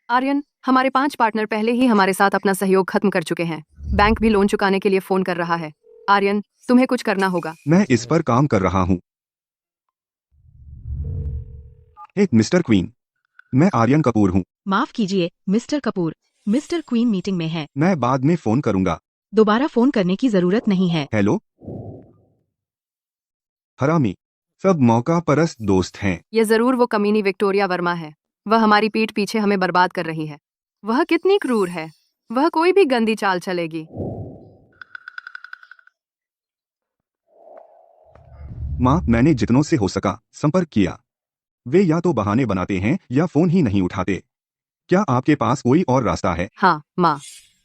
[SPEAKER 6] आर्यन, हमारे 5 पार्टनर पहले ही हमारे साथ अपना सहयोग खत्म कर चुके हैं। बैंक भी लोन चुकाने के लिए फोन कर रहा है। आर्यन, तुम्हें कुछ करना होगा।
[SPEAKER 2] मैं इस पर काम कर रहा हूँ। एक मिस्टर क्वीन, मैं आर्यन कपूर हूँ।
[SPEAKER 9] माफ कीजिए mister Kapoor, mister queen meeting में है।
[SPEAKER 2] मैं बाद में फोन करूंगा।
[SPEAKER 9] दोबारा फोन करने की जरूरत नहीं है।
[SPEAKER 2] हेलो हरामी, सब मौका परस्त दोस्त हैं।
[SPEAKER 6] ये जरूर वो कमीनी विक्टोरिया वर्मा है। वह हमारी पीठ पीछे हमें बर्बाद कर रही है। वह कितनी क्रूर है। वह कोई भी गंदी चाल चलेगी।
[SPEAKER 2] माँ, मैंने जितनों से हो सका संपर्क किया। वे या तो बहाने बनाते हैं या फोन ही नहीं उठाते। क्या आपके पास कोई और रास्ता है?
[SPEAKER 6] हाँ माँ,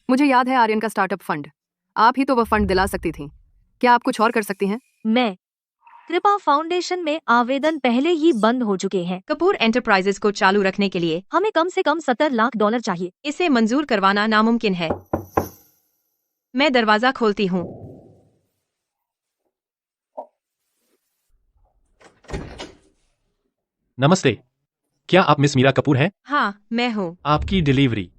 [SPEAKER 6] मुझे याद है आर्यन का स्टार्टअप फंड। आप ही तो वह फंड दिला सकती थी। क्या आप कुछ और कर सकती हैं?
[SPEAKER 1] मैं कृपा फाउंडेशन में आवेदन पहले ही बंद हो चुके हैं।
[SPEAKER 4] कपूर एंटरप्राइजेस को चालू रखने के लिए
[SPEAKER 1] हमें कम से कम $70 लाख चाहिए।
[SPEAKER 4] इसे मंजूर करवाना नामुमकिन है। मैं दरवाजा खोलती हूँ।
[SPEAKER 5] नमस्ते, क्या आप मिस मीरा कपूर हैं?
[SPEAKER 4] हाँ, मैं हूँ।
[SPEAKER 5] आपकी डिलीवरी।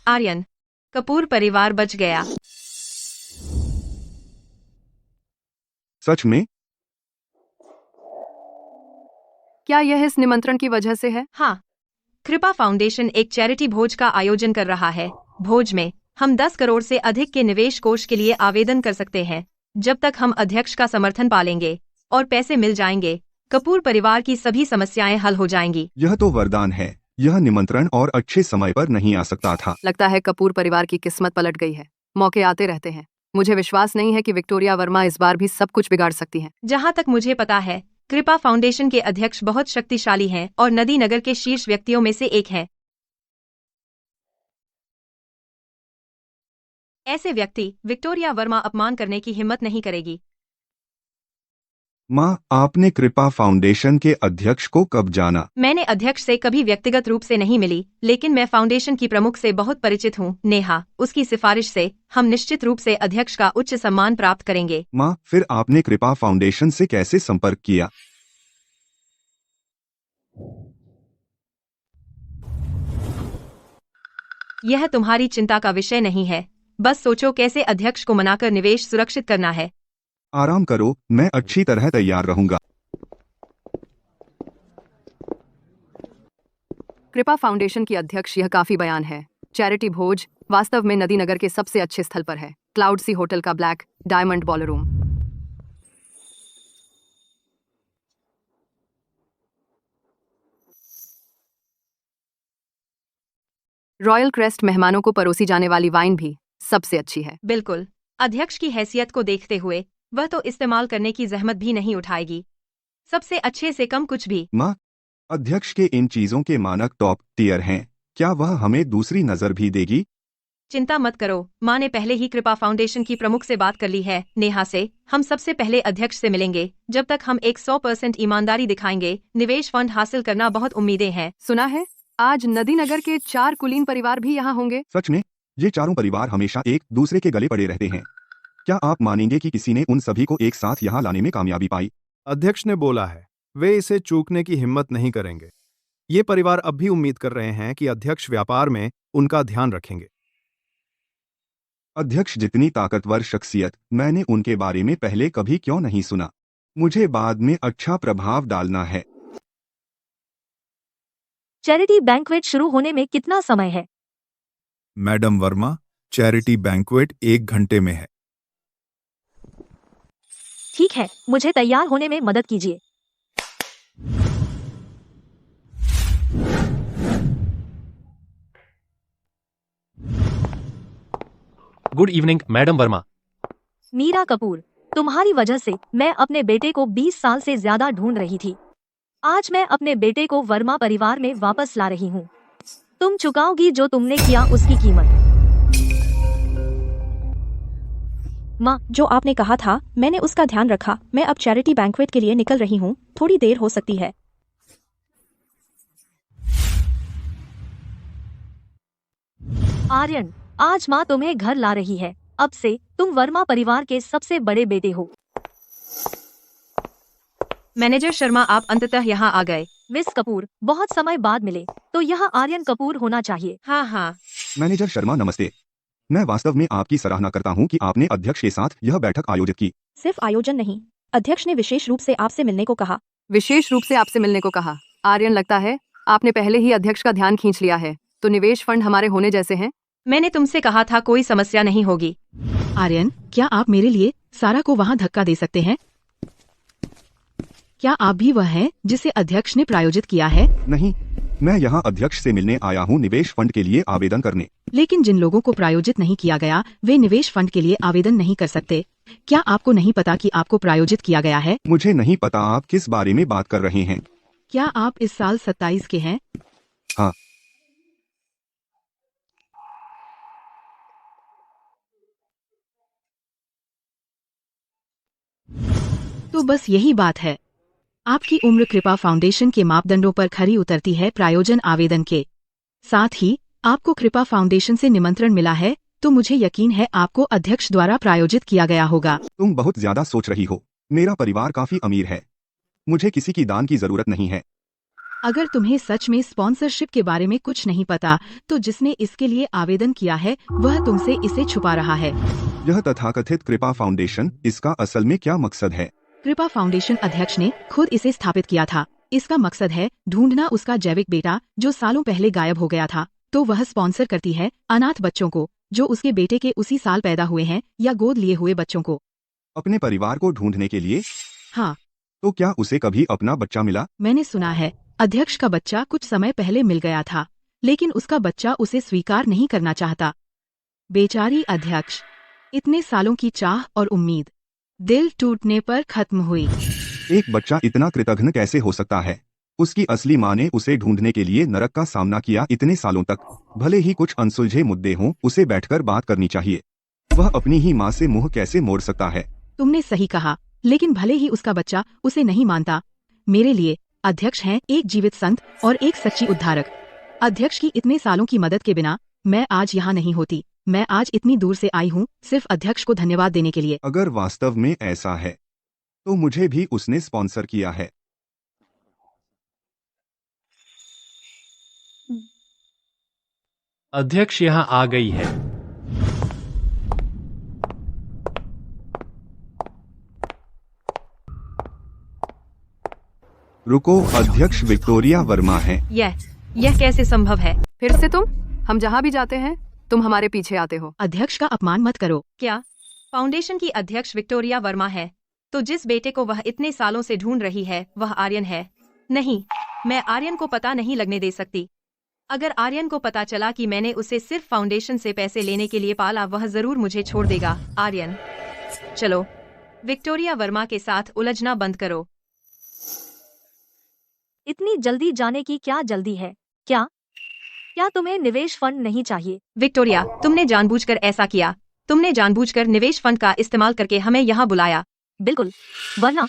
[SPEAKER 4] आर्यन, कपूर परिवार बच गया।
[SPEAKER 2] सच में?
[SPEAKER 6] क्या यह इस निमंत्रण की वजह से है?
[SPEAKER 4] हाँ, कृपा फाउंडेशन एक चैरिटी भोज का आयोजन कर रहा है। भोज में हम 10 करोड़ से अधिक के निवेश कोष के लिए आवेदन कर सकते हैं। जब तक हम अध्यक्ष का समर्थन पालेंगे और पैसे मिल जाएंगे, कपूर परिवार की सभी समस्याएं हल हो जाएंगी।
[SPEAKER 2] यह तो वरदान है। यह निमंत्रण और अच्छे समय पर नहीं आ सकता था।
[SPEAKER 6] लगता है कपूर परिवार की किस्मत पलट गई है। मौके आते रहते हैं। मुझे विश्वास नहीं है कि विक्टोरिया वर्मा इस बार भी सब कुछ बिगाड़ सकती हैं।
[SPEAKER 4] जहाँ तक मुझे पता है, कृपा फाउंडेशन के अध्यक्ष बहुत शक्तिशाली हैं और नदी नगर के शीर्ष व्यक्तियों में से एक हैं। ऐसे व्यक्ति विक्टोरिया वर्मा अपमान करने की हिम्मत नहीं करेगी।
[SPEAKER 2] माँ, आपने कृपा फाउंडेशन के अध्यक्ष को कब जाना?
[SPEAKER 4] मैंने अध्यक्ष से कभी व्यक्तिगत रूप से नहीं मिली, लेकिन मैं फाउंडेशन की प्रमुख से बहुत परिचित हूँ, नेहा। उसकी सिफारिश से हम निश्चित रूप से अध्यक्ष का उच्च सम्मान प्राप्त करेंगे।
[SPEAKER 2] माँ, फिर आपने कृपा फाउंडेशन से कैसे संपर्क किया?
[SPEAKER 4] यह तुम्हारी चिंता का विषय नहीं है। बस सोचो कैसे अध्यक्ष को मनाकर निवेश सुरक्षित करना है।
[SPEAKER 2] आराम करो, मैं अच्छी तरह तैयार रहूंगा।
[SPEAKER 6] कृपा फाउंडेशन की अध्यक्ष यह काफी बयान है। चैरिटी भोज वास्तव में नदी नगर के सबसे अच्छे स्थल पर है। क्लाउड सी होटल का black diamond ballroom. Royal crest मेहमानों को परोसी जाने वाली वाइन भी सबसे अच्छी है।
[SPEAKER 4] बिल्कुल, अध्यक्ष की हैसियत को देखते हुए वह तो इस्तेमाल करने की जहमत भी नहीं उठाएगी। सबसे अच्छे से कम कुछ भी।
[SPEAKER 2] माँ, अध्यक्ष के इन चीजों के मानक टॉप टियर हैं, क्या वह हमें दूसरी नजर भी देगी?
[SPEAKER 4] चिंता मत करो, माँ ने पहले ही कृपा फाउंडेशन की प्रमुख से बात कर ली है, नेहा से। हम सबसे पहले अध्यक्ष से मिलेंगे। जब तक हम 100% ईमानदारी दिखाएंगे, निवेश फंड हासिल करना बहुत उम्मीदें हैं।
[SPEAKER 6] सुना है आज नदी नगर के 4 कुलीन परिवार भी यहाँ होंगे।
[SPEAKER 2] सच में? ये चारों परिवार हमेशा एक दूसरे के गले पड़े रहते हैं। क्या आप मानेंगे कि किसी ने उन सभी को एक साथ यहाँ लाने में कामयाबी पाई?
[SPEAKER 8] अध्यक्ष ने बोला है वे इसे चूकने की हिम्मत नहीं करेंगे। ये परिवार अब भी उम्मीद कर रहे हैं कि अध्यक्ष व्यापार में उनका ध्यान रखेंगे।
[SPEAKER 2] अध्यक्ष जितनी ताकतवर शख्सियत, मैंने उनके बारे में पहले कभी क्यों नहीं सुना? मुझे बाद में अच्छा प्रभाव डालना है।
[SPEAKER 1] चैरिटी बैंक्वेट शुरू होने में कितना समय है?
[SPEAKER 8] मैडम वर्मा, चैरिटी बैंक्वेट 1 घंटे में है।
[SPEAKER 1] ठीक है, मुझे तैयार होने में मदद कीजिए।
[SPEAKER 5] Good evening madam Verma.
[SPEAKER 1] Meera Kapoor, तुम्हारी वजह से मैं अपने बेटे को 20 साल से ज्यादा ढूंढ रही थी। आज मैं अपने बेटे को वर्मा परिवार में वापस ला रही हूँ। तुम चुकाओगी जो तुमने किया उसकी कीमत।
[SPEAKER 7] माँ, जो आपने कहा था मैंने उसका ध्यान रखा। मैं अब चैरिटी बैंक्वेट के लिए निकल रही हूँ, थोड़ी देर हो सकती है।
[SPEAKER 1] आर्यन, आज माँ तुम्हें घर ला रही है। अब से तुम वर्मा परिवार के सबसे बड़े बेटे हो।
[SPEAKER 4] मैनेजर शर्मा, आप अंततः यहाँ आ गए।
[SPEAKER 1] मिस कपूर, बहुत समय बाद मिले। तो यह आर्यन कपूर होना चाहिए।
[SPEAKER 4] हाँ।
[SPEAKER 2] मैनेजर शर्मा नमस्ते। मैं वास्तव में आपकी सराहना करता हूं कि आपने अध्यक्ष के साथ यह बैठक आयोजित की।
[SPEAKER 7] सिर्फ आयोजन नहीं, अध्यक्ष ने विशेष रूप से आपसे मिलने को कहा।
[SPEAKER 6] विशेष रूप से आपसे मिलने को कहा। आर्यन, लगता है आपने पहले ही अध्यक्ष का ध्यान खींच लिया है। तो निवेश फंड हमारे होने जैसे हैं।
[SPEAKER 4] मैंने तुमसे कहा था कोई समस्या नहीं होगी।
[SPEAKER 9] आर्यन, क्या आप मेरे लिए सारा को वहाँ धक्का दे सकते हैं? क्या आप भी वह हैं जिसे अध्यक्ष ने प्रायोजित किया है?
[SPEAKER 2] नहीं, मैं यहाँ अध्यक्ष से मिलने आया हूँ निवेश फंड के लिए आवेदन करने।
[SPEAKER 9] लेकिन जिन लोगों को प्रायोजित नहीं किया गया वे निवेश फंड के लिए आवेदन नहीं कर सकते। क्या आपको नहीं पता कि आपको प्रायोजित किया गया है?
[SPEAKER 2] मुझे नहीं पता आप किस बारे में बात कर रहे हैं।
[SPEAKER 9] क्या आप इस साल 27 के हैं?
[SPEAKER 2] हाँ।
[SPEAKER 9] तो बस यही बात है। आपकी उम्र कृपा फाउंडेशन के मापदंडों पर खरी उतरती है प्रायोजन आवेदन के। साथ ही आपको कृपा फाउंडेशन से निमंत्रण मिला है, तो मुझे यकीन है आपको अध्यक्ष द्वारा प्रायोजित किया गया होगा।
[SPEAKER 2] तुम बहुत ज्यादा सोच रही हो। मेरा परिवार काफी अमीर है, मुझे किसी की दान की जरूरत नहीं है।
[SPEAKER 9] अगर तुम्हें सच में स्पॉन्सरशिप के बारे में कुछ नहीं पता, तो जिसने इसके लिए आवेदन किया है वह तुमसे इसे छुपा रहा है।
[SPEAKER 2] यह तथाकथित कृपा फाउंडेशन, इसका असल में क्या मकसद है?
[SPEAKER 9] कृपा फाउंडेशन अध्यक्ष ने खुद इसे स्थापित किया था। इसका मकसद है ढूंढना उसका जैविक बेटा जो सालों पहले गायब हो गया था। तो वह स्पॉन्सर करती है अनाथ बच्चों को जो उसके बेटे के उसी साल पैदा हुए हैं या गोद लिए हुए बच्चों को।
[SPEAKER 2] अपने परिवार को ढूंढने के लिए?
[SPEAKER 9] हाँ।
[SPEAKER 2] तो क्या उसे कभी अपना बच्चा मिला?
[SPEAKER 9] मैंने सुना है अध्यक्ष का बच्चा कुछ समय पहले मिल गया था, लेकिन उसका बच्चा उसे स्वीकार नहीं करना चाहता। बेचारी अध्यक्ष, इतने सालों की चाह और उम्मीद दिल टूटने पर खत्म हुई।
[SPEAKER 2] एक बच्चा इतना कृतघ्न कैसे हो सकता है? उसकी असली माँ ने उसे ढूंढने के लिए नरक का सामना किया इतने सालों तक। भले ही कुछ अनसुलझे मुद्दे हों, उसे बैठकर बात करनी चाहिए। वह अपनी ही माँ से मुंह कैसे मोड़ सकता है?
[SPEAKER 9] तुमने सही कहा, लेकिन भले ही उसका बच्चा उसे नहीं मानता, मेरे लिए अध्यक्ष हैं एक जीवित संत और एक सच्ची उद्धारक। अध्यक्ष की इतने सालों की मदद के बिना मैं आज यहाँ नहीं होती। मैं आज इतनी दूर से आई हूँ सिर्फ अध्यक्ष को धन्यवाद देने के लिए।
[SPEAKER 2] अगर वास्तव में ऐसा है तो मुझे भी उसने स्पॉन्सर किया है।
[SPEAKER 5] अध्यक्ष यहाँ आ गई है।
[SPEAKER 2] रुको, अध्यक्ष विक्टोरिया वर्मा है।
[SPEAKER 4] यह कैसे संभव है?
[SPEAKER 6] फिर से तुम? हम जहाँ भी जाते हैं तुम हमारे पीछे आते हो।
[SPEAKER 9] अध्यक्ष का अपमान मत करो।
[SPEAKER 4] क्या फाउंडेशन की अध्यक्ष विक्टोरिया वर्मा है? तो जिस बेटे को वह इतने सालों से ढूंढ रही है वह आर्यन है। नहीं, मैं आर्यन को पता नहीं लगने दे सकती। अगर आर्यन को पता चला कि मैंने उसे सिर्फ फाउंडेशन से पैसे लेने के लिए पाला, वह जरूर मुझे छोड़ देगा। आर्यन, चलो विक्टोरिया वर्मा के साथ उलझना बंद करो।
[SPEAKER 1] इतनी जल्दी जाने की क्या जल्दी है? क्या क्या तुम्हें निवेश फंड नहीं चाहिए?
[SPEAKER 4] विक्टोरिया, तुमने जानबूझकर ऐसा किया। तुमने जानबूझकर निवेश फंड का इस्तेमाल करके हमें यहाँ बुलाया।
[SPEAKER 1] बिल्कुल, वरना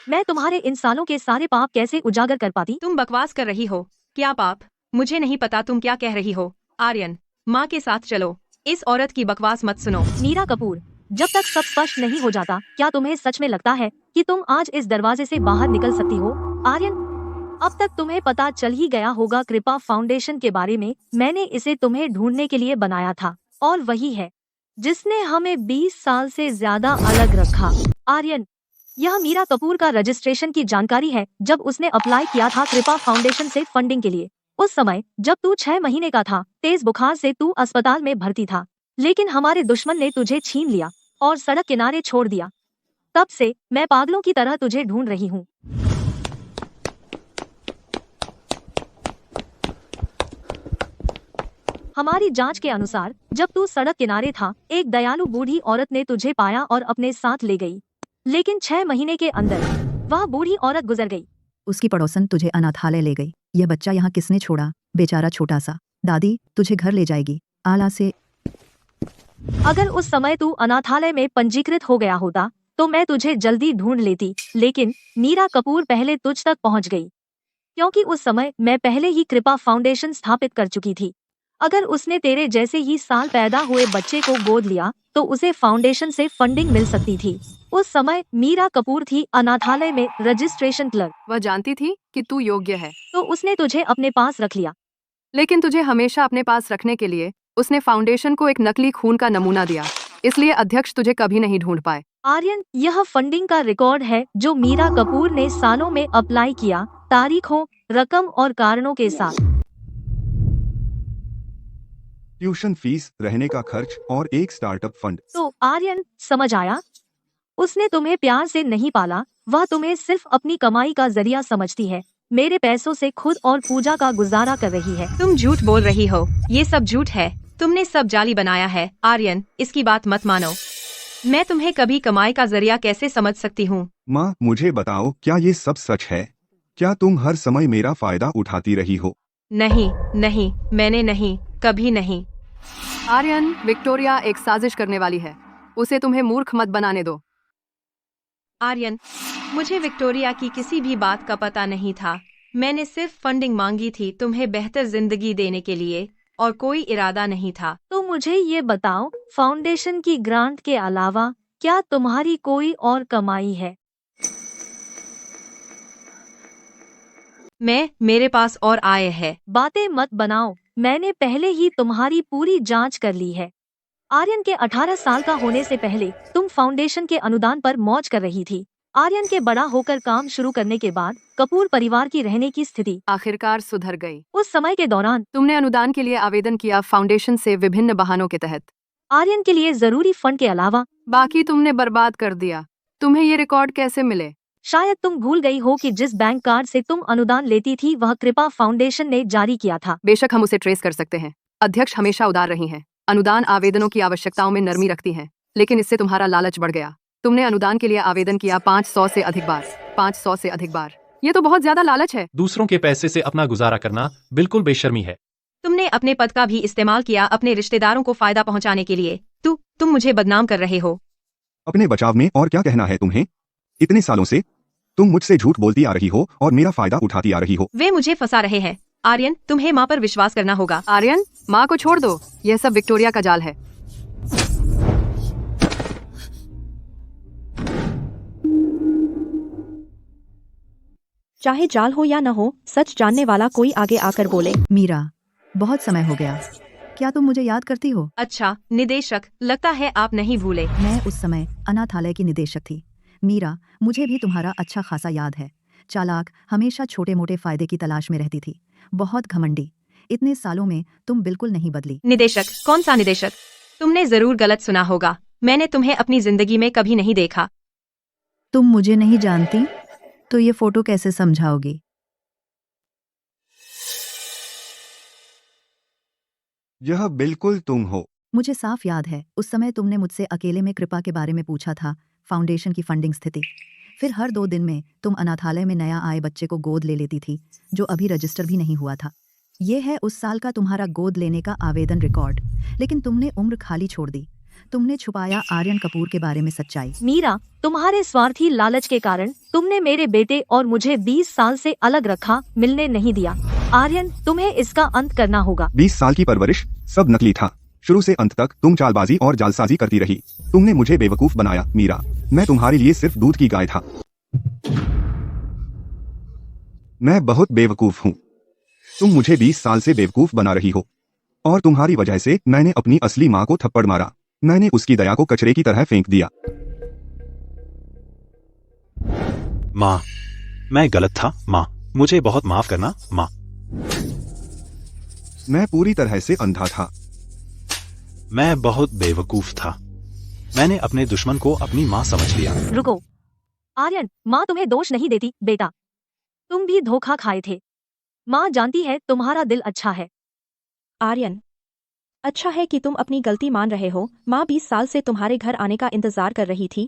[SPEAKER 1] मैं तुम्हारे इन सालों के सारे पाप कैसे उजागर कर पाती?
[SPEAKER 4] तुम बकवास कर रही हो। क्या पाप? मुझे नहीं पता तुम क्या कह रही हो। आर्यन, माँ के साथ चलो। इस औरत की बकवास मत सुनो।
[SPEAKER 1] मीरा कपूर, जब तक सब स्पष्ट नहीं हो जाता, क्या तुम्हें सच में लगता है कि तुम आज इस दरवाजे से बाहर निकल सकती हो? आर्यन, अब तक तुम्हें पता चल ही गया होगा कृपा फाउंडेशन के बारे में। मैंने इसे तुम्हें ढूंढने के लिए बनाया था और वही है जिसने हमें 20 साल से ज्यादा अलग रखा। आर्यन, यह मीरा कपूर का रजिस्ट्रेशन की जानकारी है जब उसने अप्लाई किया था कृपा फाउंडेशन से फंडिंग के लिए। उस समय जब तू 6 महीने का था, तेज बुखार से तू अस्पताल में भर्ती था, लेकिन हमारे दुश्मन ने तुझे छीन लिया और सड़क किनारे छोड़ दिया। तब से मैं पागलों की तरह तुझे ढूंढ रही हूँ। हमारी जांच के अनुसार जब तू सड़क किनारे था, एक दयालु बूढ़ी औरत ने तुझे पाया और अपने साथ ले गई, लेकिन 6 महीने के अंदर वह बूढ़ी औरत गुजर गई।
[SPEAKER 9] उसकी पड़ोसन तुझे अनाथालय ले गई। यह बच्चा यहाँ किसने छोड़ा? बेचारा छोटा सा। दादी तुझे घर ले जाएगी। आला से
[SPEAKER 1] अगर उस समय तू अनाथालय में पंजीकृत हो गया होता तो मैं तुझे जल्दी ढूंढ लेती, लेकिन मीरा कपूर पहले तुझ तक पहुंच गई, क्योंकि उस समय मैं पहले ही कृपा फाउंडेशन स्थापित कर चुकी थी। अगर उसने तेरे जैसे ही साल पैदा हुए बच्चे को गोद लिया तो उसे फाउंडेशन से फंडिंग मिल सकती थी। उस समय मीरा कपूर थी अनाथालय में रजिस्ट्रेशन क्लर्क,
[SPEAKER 6] वह जानती थी कि तू योग्य है,
[SPEAKER 1] तो उसने तुझे अपने पास रख लिया।
[SPEAKER 6] लेकिन तुझे हमेशा अपने पास रखने के लिए उसने फाउंडेशन को एक नकली खून का नमूना दिया। इसलिए अध्यक्ष तुझे कभी नहीं ढूंढ पाए।
[SPEAKER 1] आर्यन, यह फंडिंग का रिकॉर्ड है जो मीरा कपूर ने सालों में अप्लाई किया, तारीखों, रकम और कारणों के साथ।
[SPEAKER 2] ट्यूशन फीस, रहने का खर्च और एक स्टार्टअप फंड।
[SPEAKER 1] तो आर्यन, समझ आया? उसने तुम्हें प्यार से नहीं पाला, वह तुम्हें सिर्फ अपनी कमाई का जरिया समझती है। मेरे पैसों से खुद और पूजा का गुजारा कर रही है।
[SPEAKER 4] तुम झूठ बोल रही हो। ये सब झूठ है। तुमने सब जाली बनाया है। आर्यन, इसकी बात मत मानो। मैं तुम्हें कभी कमाई का जरिया कैसे समझ सकती हूँ?
[SPEAKER 2] माँ, मुझे बताओ, क्या ये सब सच है? क्या तुम हर समय मेरा फायदा उठाती रही हो?
[SPEAKER 4] नहीं नहीं, मैंने नहीं, कभी नहीं।
[SPEAKER 6] आर्यन, विक्टोरिया एक साजिश करने वाली है। उसे तुम्हें मूर्ख मत बनाने दो।
[SPEAKER 4] आर्यन, मुझे विक्टोरिया की किसी भी बात का पता नहीं था। मैंने सिर्फ फंडिंग मांगी थी तुम्हें बेहतर जिंदगी देने के लिए, और कोई इरादा नहीं था।
[SPEAKER 1] तो मुझे ये बताओ, फाउंडेशन की ग्रांट के अलावा क्या तुम्हारी कोई और कमाई है?
[SPEAKER 4] मेरे पास और आय है।
[SPEAKER 1] बातें मत बनाओ, मैंने पहले ही तुम्हारी पूरी जांच कर ली है। आर्यन के 18 साल का होने से पहले तुम फाउंडेशन के अनुदान पर मौज कर रही थी। आर्यन के बड़ा होकर काम शुरू करने के बाद कपूर परिवार की रहने की स्थिति
[SPEAKER 6] आखिरकार सुधर गई।
[SPEAKER 1] उस समय के दौरान
[SPEAKER 6] तुमने अनुदान के लिए आवेदन किया फाउंडेशन से विभिन्न बहानों के तहत।
[SPEAKER 1] आर्यन के लिए जरूरी फंड के अलावा
[SPEAKER 6] बाकी तुमने बर्बाद कर दिया। तुम्हें ये रिकॉर्ड कैसे मिले?
[SPEAKER 1] शायद तुम भूल गई हो कि जिस बैंक कार्ड से तुम अनुदान लेती थी वह कृपा फाउंडेशन ने जारी किया था।
[SPEAKER 6] बेशक हम उसे ट्रेस कर सकते हैं। अध्यक्ष हमेशा उदार रही हैं। अनुदान आवेदनों की आवश्यकताओं में नरमी रखती हैं, लेकिन इससे तुम्हारा लालच बढ़ गया। तुमने अनुदान के लिए आवेदन किया 500 से अधिक बार। 500 से अधिक बार, ये तो बहुत ज्यादा लालच है।
[SPEAKER 5] दूसरों के पैसे से अपना गुजारा करना बिल्कुल बेशर्मी है।
[SPEAKER 4] तुमने अपने पद का भी इस्तेमाल किया अपने रिश्तेदारों को फायदा पहुंचाने के लिए। तुम मुझे बदनाम कर रहे हो।
[SPEAKER 2] अपने बचाव में और क्या कहना है तुम्हें? इतने सालों से तुम मुझसे झूठ बोलती आ रही हो और मेरा फायदा उठाती आ रही हो।
[SPEAKER 4] वे मुझे फंसा रहे हैं। आर्यन, तुम्हें माँ पर विश्वास करना होगा।
[SPEAKER 6] आर्यन, माँ को छोड़ दो। यह सब विक्टोरिया का जाल है।
[SPEAKER 7] चाहे जाल हो या न हो, सच जानने वाला कोई आगे आकर बोले।
[SPEAKER 9] मीरा, बहुत समय हो गया। क्या तुम मुझे याद करती हो?
[SPEAKER 4] अच्छा निदेशक, लगता है आप नहीं भूले।
[SPEAKER 9] मैं उस समय अनाथालय की निदेशक थी। मीरा, मुझे भी तुम्हारा अच्छा खासा याद है। चालाक, हमेशा छोटे मोटे फायदे की तलाश में रहती थी, बहुत घमंडी। इतने सालों में तुम बिल्कुल नहीं बदली।
[SPEAKER 4] निदेशक? कौन सा निदेशक? तुमने जरूर गलत सुना होगा। मैंने तुम्हें अपनी जिंदगी में कभी नहीं देखा।
[SPEAKER 9] तुम मुझे नहीं जानती तो ये फोटो कैसे समझाओगी?
[SPEAKER 2] यह बिल्कुल तुम हो।
[SPEAKER 9] मुझे साफ याद है, उस समय तुमने मुझसे अकेले में कृपा के बारे में पूछा था, फाउंडेशन की फंडिंग स्थिति।
[SPEAKER 10] फिर हर 2 दिन में तुम अनाथालय में नया आए बच्चे को गोद ले लेती थी, जो अभी रजिस्टर भी नहीं हुआ था। ये है उस साल का तुम्हारा गोद लेने का आवेदन रिकॉर्ड। लेकिन तुमने उम्र खाली छोड़ दी। तुमने छुपाया आर्यन कपूर के बारे में सच्चाई।
[SPEAKER 1] मीरा, तुम्हारे स्वार्थी लालच के कारण तुमने मेरे बेटे और मुझे 20 साल से अलग रखा, मिलने नहीं दिया। आर्यन, तुम्हें इसका अंत करना होगा।
[SPEAKER 2] 20 साल की परवरिश सब नकली था। शुरू से अंत तक तुम चालबाजी और जालसाजी करती रही। तुमने मुझे बेवकूफ बनाया मीरा। मैं तुम्हारे लिए सिर्फ दूध की गाय था। मैं बहुत बेवकूफ हूँ। तुम मुझे 20 साल से बेवकूफ बना रही हो और तुम्हारी वजह से मैंने अपनी असली माँ को थप्पड़ मारा। मैंने उसकी दया को कचरे की तरह फेंक दिया।
[SPEAKER 11] माँ, मैं गलत था माँ, मुझे बहुत माफ करना माँ।
[SPEAKER 2] मैं पूरी तरह से अंधा था।
[SPEAKER 11] मैं बहुत बेवकूफ था। मैंने अपने दुश्मन को अपनी माँ समझ लिया।
[SPEAKER 1] रुको आर्यन, माँ तुम्हें दोष नहीं देती बेटा। तुम भी धोखा खाए थे। माँ जानती है तुम्हारा दिल अच्छा है।
[SPEAKER 7] आर्यन, अच्छा है कि तुम अपनी गलती मान रहे हो। माँ 20 साल से तुम्हारे घर आने का इंतजार कर रही थी।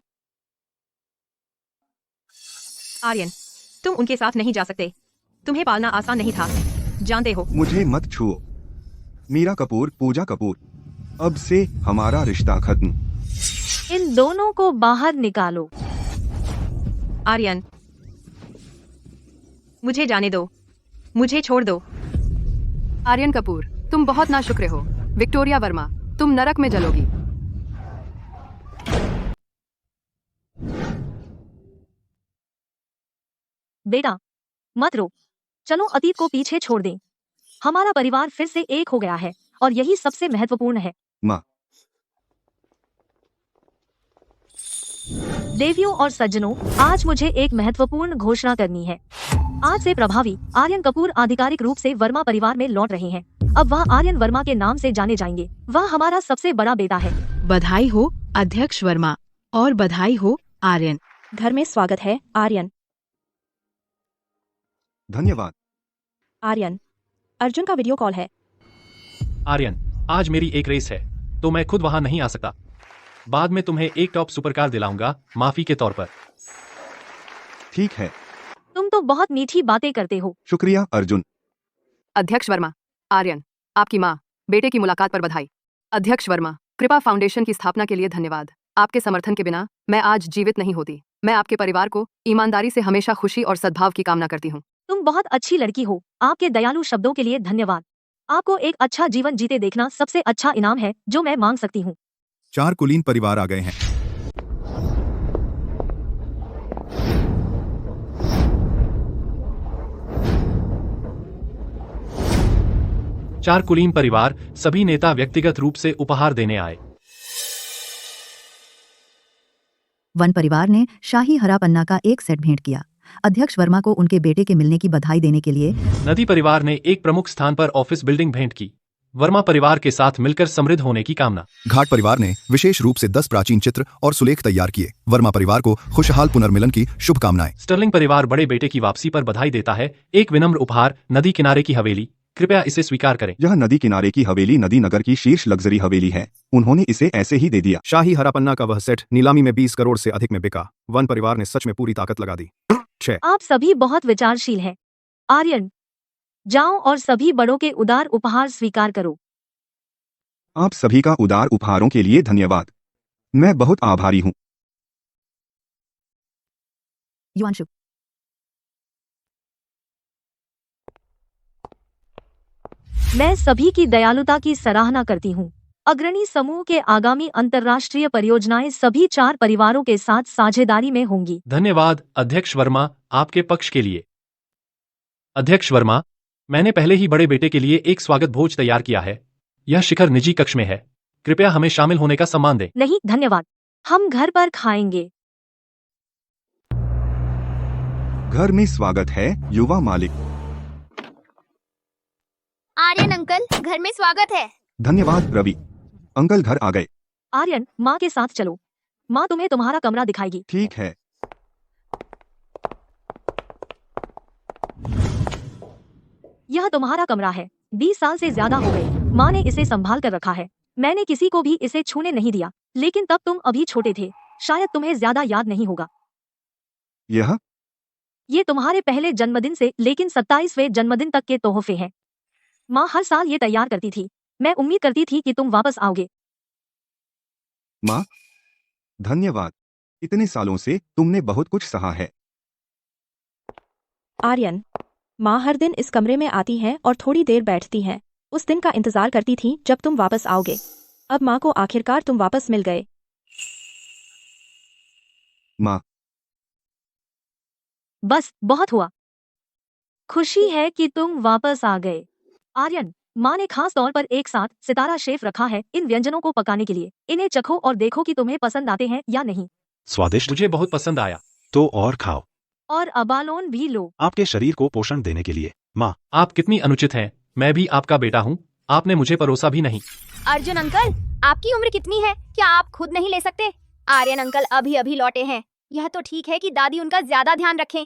[SPEAKER 4] आर्यन, तुम उनके साथ नहीं जा सकते। तुम्हें पालना आसान नहीं था, जानते हो।
[SPEAKER 2] मुझे मत छुओ। मीरा कपूर, पूजा कपूर, अब से हमारा रिश्ता खत्म।
[SPEAKER 1] इन दोनों को बाहर निकालो।
[SPEAKER 4] आर्यन, मुझे जाने दो, मुझे छोड़ दो।
[SPEAKER 6] आर्यन कपूर, तुम बहुत नाशुक्र हो। विक्टोरिया वर्मा, तुम नरक में जलोगी।
[SPEAKER 1] बेटा, मत रो। चलो अतीत को पीछे छोड़ दें। हमारा परिवार फिर से एक हो गया है और यही सबसे महत्वपूर्ण है।
[SPEAKER 2] माँ,
[SPEAKER 1] देवियों और सज्जनों, आज मुझे एक महत्वपूर्ण घोषणा करनी है। आज से प्रभावी आर्यन कपूर आधिकारिक रूप से वर्मा परिवार में लौट रहे हैं। अब वह आर्यन वर्मा के नाम से जाने जाएंगे। वह हमारा सबसे बड़ा बेटा है।
[SPEAKER 9] बधाई हो अध्यक्ष वर्मा और बधाई हो आर्यन।
[SPEAKER 7] घर में स्वागत है आर्यन।
[SPEAKER 2] धन्यवाद।
[SPEAKER 7] आर्यन, अर्जुन का वीडियो कॉल है।
[SPEAKER 5] आर्यन, आज मेरी एक रेस है तो मैं खुद वहां नहीं आ सकता। बाद में तुम्हें एक टॉप सुपरकार दिलाऊंगा, माफी के तौर पर।
[SPEAKER 2] ठीक है।
[SPEAKER 1] तुम तो बहुत मीठी बातें करते हो।
[SPEAKER 2] शुक्रिया अर्जुन।
[SPEAKER 6] अध्यक्ष वर्मा, आर्यन, आपकी माँ बेटे की मुलाकात पर बधाई। अध्यक्ष वर्मा, कृपा फाउंडेशन की स्थापना के लिए धन्यवाद। आपके समर्थन के बिना मैं आज जीवित नहीं होती। मैं आपके परिवार को ईमानदारी से हमेशा खुशी और सद्भाव की कामना करती हूँ।
[SPEAKER 1] तुम बहुत अच्छी लड़की हो। आपके दयालु शब्दों के लिए धन्यवाद। आपको एक अच्छा जीवन जीते देखना सबसे अच्छा इनाम है जो मैं मांग सकती हूँ।
[SPEAKER 8] 4 कुलीन परिवार आ गए हैं।
[SPEAKER 5] चार कुलीन परिवार, सभी नेता व्यक्तिगत रूप से उपहार देने आए।
[SPEAKER 10] वन परिवार ने शाही हरा पन्ना का एक सेट भेंट किया। अध्यक्ष वर्मा को उनके बेटे के मिलने की बधाई देने के लिए
[SPEAKER 5] नदी परिवार ने एक प्रमुख स्थान पर ऑफिस बिल्डिंग भेंट की। वर्मा परिवार के साथ मिलकर समृद्ध होने की कामना।
[SPEAKER 8] घाट परिवार ने विशेष रूप से 10 प्राचीन चित्र और सुलेख तैयार किए। वर्मा परिवार को खुशहाल पुनर्मिलन की शुभकामनाएं।
[SPEAKER 5] स्टर्लिंग परिवार बड़े बेटे की वापसी पर बधाई देता है। एक विनम्र उपहार, नदी किनारे की हवेली, कृपया इसे स्वीकार करें।
[SPEAKER 2] यह नदी किनारे की हवेली नदी नगर की शीर्ष लग्जरी हवेली है। उन्होंने इसे ऐसे ही दे दिया।
[SPEAKER 8] शाही हरा पन्ना का वह सेट नीलामी में 20 करोड़ से अधिक में बिका। वन परिवार ने सच में पूरी ताकत लगा दी। 6
[SPEAKER 1] आप सभी बहुत विचारशील हैं। आर्यन, जाओ और सभी बड़ों के उदार उपहार स्वीकार करो।
[SPEAKER 2] आप सभी का उदार उपहारों के लिए धन्यवाद। मैं बहुत आभारी हूँ।
[SPEAKER 10] युवांशु,
[SPEAKER 1] मैं सभी की दयालुता की सराहना करती हूँ। अग्रणी समूह के आगामी अंतर्राष्ट्रीय परियोजनाएं सभी 4 परिवारों के साथ साझेदारी में होंगी।
[SPEAKER 5] धन्यवाद अध्यक्ष वर्मा, आपके पक्ष के लिए। अध्यक्ष वर्मा, मैंने पहले ही बड़े बेटे के लिए एक स्वागत भोज तैयार किया है। यह शिखर निजी कक्ष में है। कृपया हमें शामिल होने का सम्मान दें।
[SPEAKER 1] नहीं धन्यवाद, हम घर पर खाएंगे।
[SPEAKER 2] घर में स्वागत है युवा मालिक।
[SPEAKER 3] आर्यन अंकल, घर में स्वागत है।
[SPEAKER 2] धन्यवाद रवि। अंकल घर आ गए।
[SPEAKER 1] आर्यन, माँ के साथ चलो। माँ तुम्हें तुम्हारा कमरा दिखाएगी।
[SPEAKER 2] ठीक है।
[SPEAKER 1] यह तुम्हारा कमरा है। 20 साल से ज्यादा हो गए माँ ने इसे संभाल कर रखा है। मैंने किसी को भी इसे छूने नहीं दिया, लेकिन तब तुम अभी छोटे थे, शायद तुम्हें ज्यादा याद नहीं होगा। ये तुम्हारे पहले जन्मदिन से लेकिन 27वें जन्मदिन तक के तोहफे हैं। माँ हर साल ये तैयार करती थी। मैं उम्मीद करती थी कि तुम वापस आओगे।
[SPEAKER 2] माँ, धन्यवाद। इतने सालों से तुमने बहुत कुछ सहा है।
[SPEAKER 7] आर्यन, माँ हर दिन इस कमरे में आती हैं और थोड़ी देर बैठती हैं। उस दिन का इंतजार करती थी जब तुम वापस आओगे। अब माँ को आखिरकार तुम वापस मिल गए।
[SPEAKER 2] माँ,
[SPEAKER 1] बस बहुत हुआ। खुशी है कि तुम वापस आ गए। आर्यन, माँ ने खास तौर पर एक साथ सितारा शेफ रखा है इन व्यंजनों को पकाने के लिए। इन्हें चखो और देखो कि तुम्हें पसंद आते हैं या नहीं।
[SPEAKER 11] स्वादिष्ट।
[SPEAKER 5] मुझे बहुत पसंद आया।
[SPEAKER 11] तो और खाओ।
[SPEAKER 1] और अबालोन भी लो।
[SPEAKER 11] आपके शरीर को पोषण देने के लिए। माँ,
[SPEAKER 5] आप कितनी अनुचित हैं। मैं भी आपका बेटा हूँ। आपने मुझे परोसा भी नहीं।
[SPEAKER 3] अर्जुन अंकल, आपकी उम्र कितनी है? क्या आप खुद नहीं ले सकते? आर्यन अंकल अभी अभी लौटे हैं। यह तो ठीक है कि दादी उनका ज्यादा ध्यान रखें।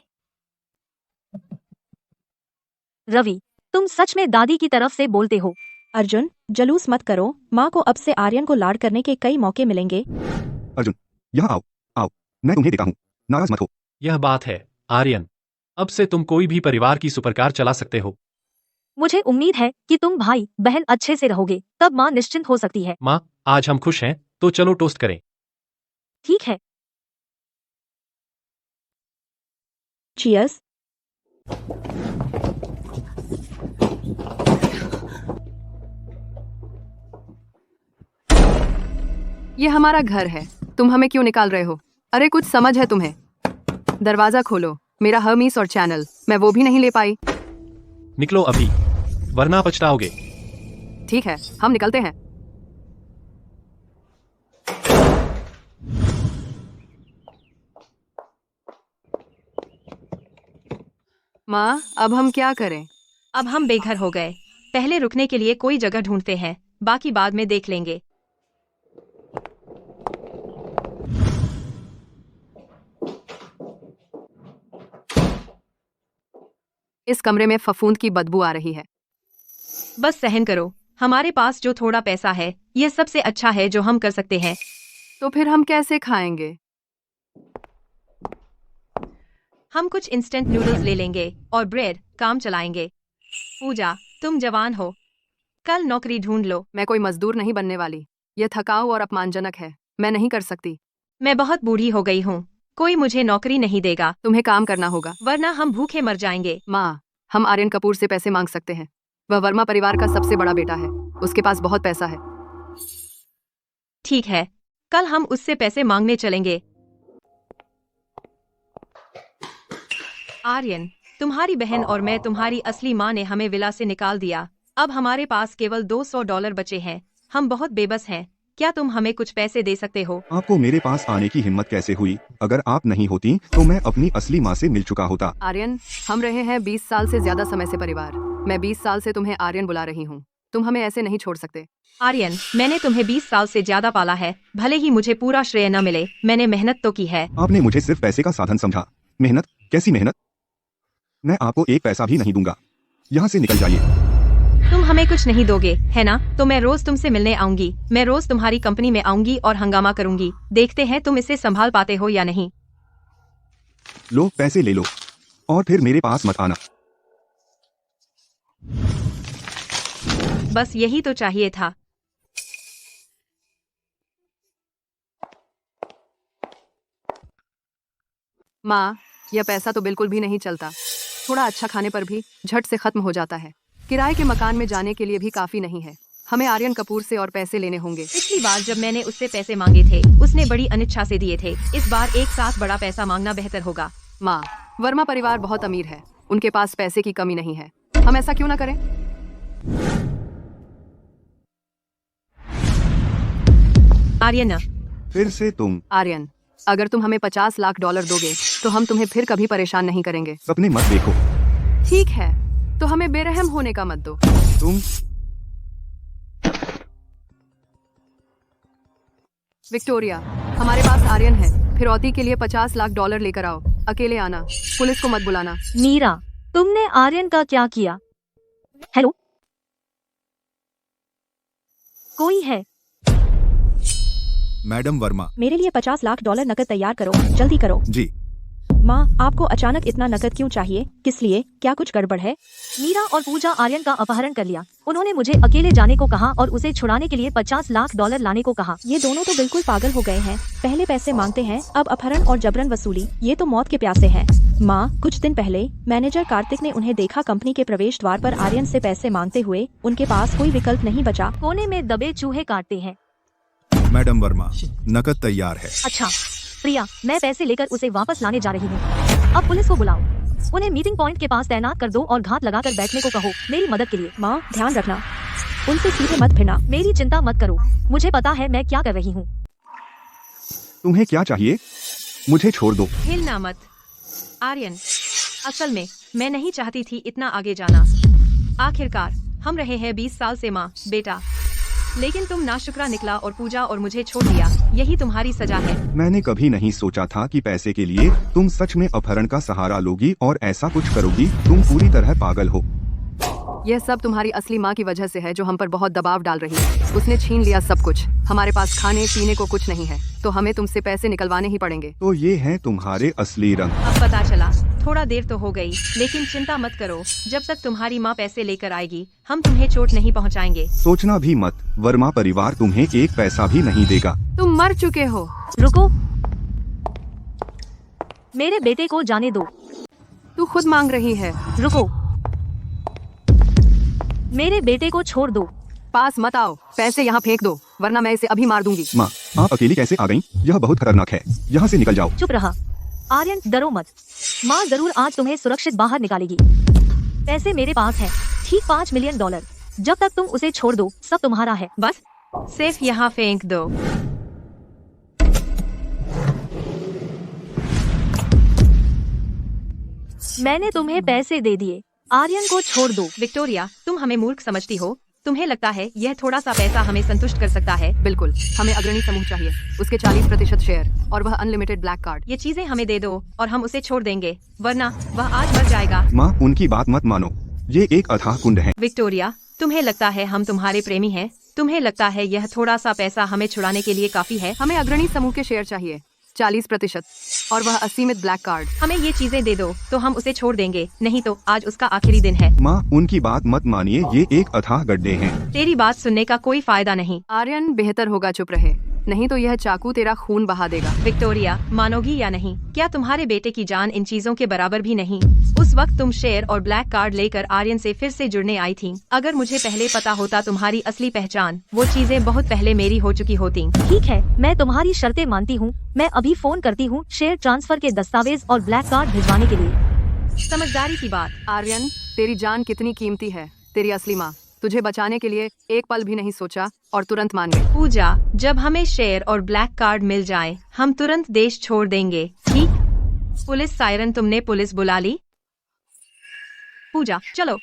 [SPEAKER 1] रवि, तुम सच में दादी की तरफ से बोलते हो?
[SPEAKER 7] अर्जुन, जलूस मत करो। माँ को अब से आर्यन को लाड करने के कई मौके मिलेंगे।
[SPEAKER 2] अर्जुन, यहाँ आओ, आओ। मैं तुम्हें देता हूँ। नाराज मत हो।
[SPEAKER 5] यह बात है, आर्यन। अब से तुम कोई भी परिवार की सुपरकार चला सकते हो।
[SPEAKER 1] मुझे उम्मीद है कि तुम भाई बहन अच्छे से रहोगे, तब माँ निश्चिंत हो सकती है।
[SPEAKER 5] माँ, आज हम खुश हैं, तो चलो टोस्ट करें।
[SPEAKER 1] ठीक है।
[SPEAKER 7] चीयर्स।
[SPEAKER 6] ये हमारा घर है, तुम हमें क्यों निकाल रहे हो? अरे कुछ समझ है तुम्हें? दरवाजा खोलो। मेरा हर्मीस और चैनल, मैं वो भी नहीं ले पाई।
[SPEAKER 5] निकलो अभी, वरना पछताओगे।
[SPEAKER 6] ठीक है, हम निकलते हैं। माँ, अब हम क्या करें?
[SPEAKER 4] अब हम बेघर हो गए। पहले रुकने के लिए कोई जगह ढूंढते हैं, बाकी बाद में देख लेंगे।
[SPEAKER 6] इस कमरे में फफूंद की बदबू आ रही है।
[SPEAKER 4] बस सहन करो। हमारे पास जो थोड़ा पैसा है, यह सबसे अच्छा है जो हम कर सकते हैं।
[SPEAKER 6] तो फिर हम कैसे खाएंगे?
[SPEAKER 4] हम कुछ इंस्टेंट नूडल्स ले लेंगे और ब्रेड, काम चलाएंगे। पूजा, तुम जवान हो, कल नौकरी ढूंढ लो।
[SPEAKER 6] मैं कोई मजदूर नहीं बनने वाली। यह थकाऊ और अपमानजनक है। मैं नहीं कर सकती।
[SPEAKER 4] मैं बहुत बूढ़ी हो गई हूँ, कोई मुझे नौकरी नहीं देगा।
[SPEAKER 6] तुम्हें काम करना होगा,
[SPEAKER 4] वरना हम भूखे मर जाएंगे।
[SPEAKER 6] माँ, हम आर्यन कपूर से पैसे मांग सकते हैं। वह वर्मा परिवार का सबसे बड़ा बेटा है। उसके पास बहुत पैसा है।
[SPEAKER 4] ठीक है, कल हम उससे पैसे मांगने चलेंगे। आर्यन, तुम्हारी बहन और मैं, तुम्हारी असली माँ ने हमें विला से निकाल दिया। अब हमारे पास केवल $200 बचे हैं। हम बहुत बेबस हैं। क्या तुम हमें कुछ पैसे दे सकते हो?
[SPEAKER 2] आपको मेरे पास आने की हिम्मत कैसे हुई? अगर आप नहीं होती तो मैं अपनी असली माँ से मिल चुका होता।
[SPEAKER 6] आर्यन, हम रहे हैं 20 साल से ज्यादा समय से परिवार। मैं 20 साल से तुम्हें आर्यन बुला रही हूँ। तुम हमें ऐसे नहीं छोड़ सकते।
[SPEAKER 4] आर्यन, मैंने तुम्हें 20 साल से ज्यादा पाला है। भले ही मुझे पूरा श्रेय न मिले, मैंने मेहनत तो की है।
[SPEAKER 2] आपने मुझे सिर्फ पैसे का साधन समझा। मेहनत? कैसी मेहनत? मैं आपको एक पैसा भी नहीं दूंगा। यहाँ से निकल जाइए।
[SPEAKER 4] तुम हमें कुछ नहीं दोगे, है ना? तो मैं रोज तुमसे मिलने आऊंगी। मैं रोज तुम्हारी कंपनी में आऊंगी और हंगामा करूंगी। देखते हैं तुम इसे संभाल पाते हो या नहीं।
[SPEAKER 2] लो, पैसे ले लो और फिर मेरे पास मत आना।
[SPEAKER 4] बस यही तो चाहिए था।
[SPEAKER 6] माँ, यह पैसा तो बिल्कुल भी नहीं चलता। थोड़ा अच्छा खाने पर भी झट से खत्म हो जाता है। किराए के मकान में जाने के लिए भी काफी नहीं है। हमें आर्यन कपूर से और पैसे लेने होंगे।
[SPEAKER 4] पिछली बार जब मैंने उससे पैसे मांगे थे, उसने बड़ी अनिच्छा से दिए थे। इस बार एक साथ बड़ा पैसा मांगना बेहतर होगा।
[SPEAKER 6] माँ, वर्मा परिवार बहुत अमीर है। उनके पास पैसे की कमी नहीं है। हम ऐसा क्यों ना करें?
[SPEAKER 4] आर्यन,
[SPEAKER 2] फिर से तुम?
[SPEAKER 6] आर्यन, अगर तुम हमें $50 लाख दोगे तो हम तुम्हें फिर कभी परेशान नहीं करेंगे।
[SPEAKER 2] सपने मत देखो।
[SPEAKER 6] ठीक है, तो हमें बेरहम होने का मत दो।
[SPEAKER 2] तुम?
[SPEAKER 6] विक्टोरिया, हमारे पास आर्यन है। फिरौती के लिए $50 लाख लेकर आओ। अकेले आना, पुलिस को मत बुलाना।
[SPEAKER 1] मीरा, तुमने आर्यन का क्या किया? हेलो, कोई है?
[SPEAKER 8] मैडम वर्मा।
[SPEAKER 7] मेरे लिए $50 लाख नकद तैयार करो, जल्दी करो।
[SPEAKER 8] जी।
[SPEAKER 7] माँ, आपको अचानक इतना नकद क्यों चाहिए? किस लिए? क्या कुछ गड़बड़ है?
[SPEAKER 1] मीरा और पूजा आर्यन का अपहरण कर लिया। उन्होंने मुझे अकेले जाने को कहा और उसे छुड़ाने के लिए $50 लाख लाने को कहा।
[SPEAKER 7] ये दोनों तो बिल्कुल पागल हो गए हैं। पहले पैसे मांगते हैं, अब अपहरण और जबरन वसूली। ये तो मौत के प्यासे हैं। माँ, कुछ दिन पहले मैनेजर कार्तिक ने उन्हें देखा कंपनी के प्रवेश द्वार पर आर्यन से पैसे मांगते हुए। उनके पास कोई विकल्प नहीं बचा।
[SPEAKER 1] कोने में दबे चूहे काटते हैं।
[SPEAKER 8] मैडम वर्मा, नकद तैयार है।
[SPEAKER 1] अच्छा प्रिया, मैं पैसे लेकर उसे वापस लाने जा रही हूँ। अब पुलिस को बुलाओ, उन्हें मीटिंग पॉइंट के पास तैनात कर दो और घात लगाकर बैठने को कहो मेरी मदद के लिए।
[SPEAKER 7] माँ, ध्यान रखना, उनसे सीधे मत फिरना।
[SPEAKER 1] मेरी चिंता मत करो, मुझे पता है मैं क्या कर रही हूँ।
[SPEAKER 2] तुम्हें क्या चाहिए? मुझे छोड़ दो।
[SPEAKER 4] हिलना मत आर्यन। असल में मैं नहीं चाहती थी इतना आगे जाना। आखिरकार हम रहे हैं 20 साल से माँ बेटा, लेकिन तुम नाशुक्रा निकला और पूजा और मुझे छोड़ दिया। यही तुम्हारी सजा है।
[SPEAKER 2] मैंने कभी नहीं सोचा था कि पैसे के लिए तुम सच में अपहरण का सहारा लोगी और ऐसा कुछ करोगी। तुम पूरी तरह पागल हो।
[SPEAKER 6] यह सब तुम्हारी असली माँ की वजह से है, जो हम पर बहुत दबाव डाल रही है। उसने छीन लिया सब कुछ। हमारे पास खाने पीने को कुछ नहीं है, तो हमें तुमसे पैसे निकलवाने ही पड़ेंगे।
[SPEAKER 2] तो ये है तुम्हारे असली रंग।
[SPEAKER 4] अब पता चला। थोड़ा देर तो हो गई, लेकिन चिंता मत करो। जब तक तुम्हारी माँ पैसे लेकर आएगी, हम तुम्हें चोट नहीं पहुँचाएंगे।
[SPEAKER 2] सोचना भी मत, वर्मा परिवार तुम्हें एक पैसा भी नहीं देगा।
[SPEAKER 6] तुम मर चुके हो।
[SPEAKER 1] रुको, मेरे बेटे को जाने दो।
[SPEAKER 6] तू खुद मांग रही है।
[SPEAKER 1] रुको, मेरे बेटे को छोड़ दो।
[SPEAKER 6] पास मत आओ, पैसे यहाँ फेंक दो, वरना मैं इसे अभी मार दूंगी।
[SPEAKER 2] माँ, आप अकेली कैसे आ गईं? यह बहुत खतरनाक है। यहाँ से निकल जाओ।
[SPEAKER 1] चुप रहा आर्यन, डरो मत। माँ जरूर आज तुम्हें सुरक्षित बाहर निकालेगी। पैसे मेरे पास हैं, ठीक $5 मिलियन। जब तक तुम उसे छोड़ दो, सब तुम्हारा है।
[SPEAKER 4] बस सिर्फ यहाँ फेंक दो।
[SPEAKER 1] मैंने तुम्हें पैसे दे दिए, आर्यन को छोड़ दो।
[SPEAKER 4] विक्टोरिया, तुम हमें मूर्ख समझती हो। तुम्हें लगता है यह थोड़ा सा पैसा हमें संतुष्ट कर सकता है?
[SPEAKER 6] बिल्कुल, हमें अग्रणी समूह चाहिए, उसके 40% शेयर और वह अनलिमिटेड ब्लैक कार्ड।
[SPEAKER 4] ये चीजें हमें दे दो और हम उसे छोड़ देंगे, वरना वह आज मर जाएगा।
[SPEAKER 2] माँ, उनकी बात मत मानो। ये एक अथाह कुंड है।
[SPEAKER 4] विक्टोरिया, तुम्हें लगता है हम तुम्हारे प्रेमी हैं? तुम्हें लगता है यह थोड़ा सा पैसा हमें छुड़ाने के लिए काफी है?
[SPEAKER 6] हमें अग्रणी समूह के शेयर चाहिए, 40% और वह असीमित ब्लैक कार्ड।
[SPEAKER 4] हमें ये चीजें दे दो तो हम उसे छोड़ देंगे, नहीं तो आज उसका आखिरी दिन है।
[SPEAKER 2] माँ, उनकी बात मत मानिए, ये एक अथाह गड्ढे हैं।
[SPEAKER 4] तेरी बात सुनने का कोई फायदा नहीं।
[SPEAKER 6] आर्यन, बेहतर होगा चुप रहे, नहीं तो यह चाकू तेरा खून बहा देगा।
[SPEAKER 4] विक्टोरिया, मानोगी या नहीं? क्या तुम्हारे बेटे की जान इन चीजों के बराबर भी नहीं? उस वक्त तुम शेयर और ब्लैक कार्ड लेकर आर्यन से फिर से जुड़ने आई थी। अगर मुझे पहले पता होता तुम्हारी असली पहचान, वो चीजें बहुत पहले मेरी हो चुकी होती।
[SPEAKER 1] ठीक है, मैं तुम्हारी शर्तें मानती हूँ। मैं अभी फोन करती हूँ शेयर ट्रांसफर के दस्तावेज और ब्लैक कार्ड भिजवाने के लिए।
[SPEAKER 4] समझदारी की बात।
[SPEAKER 6] आर्यन, तेरी जान कितनी कीमती है। तेरी असली माँ तुझे बचाने के लिए एक पल भी नहीं सोचा और तुरंत मान गई।
[SPEAKER 4] पूजा, जब हमें शेयर और ब्लैक कार्ड मिल जाए, हम तुरंत देश छोड़ देंगे, ठीक? पुलिस सायरन, तुमने पुलिस बुला ली? पूजा, चलो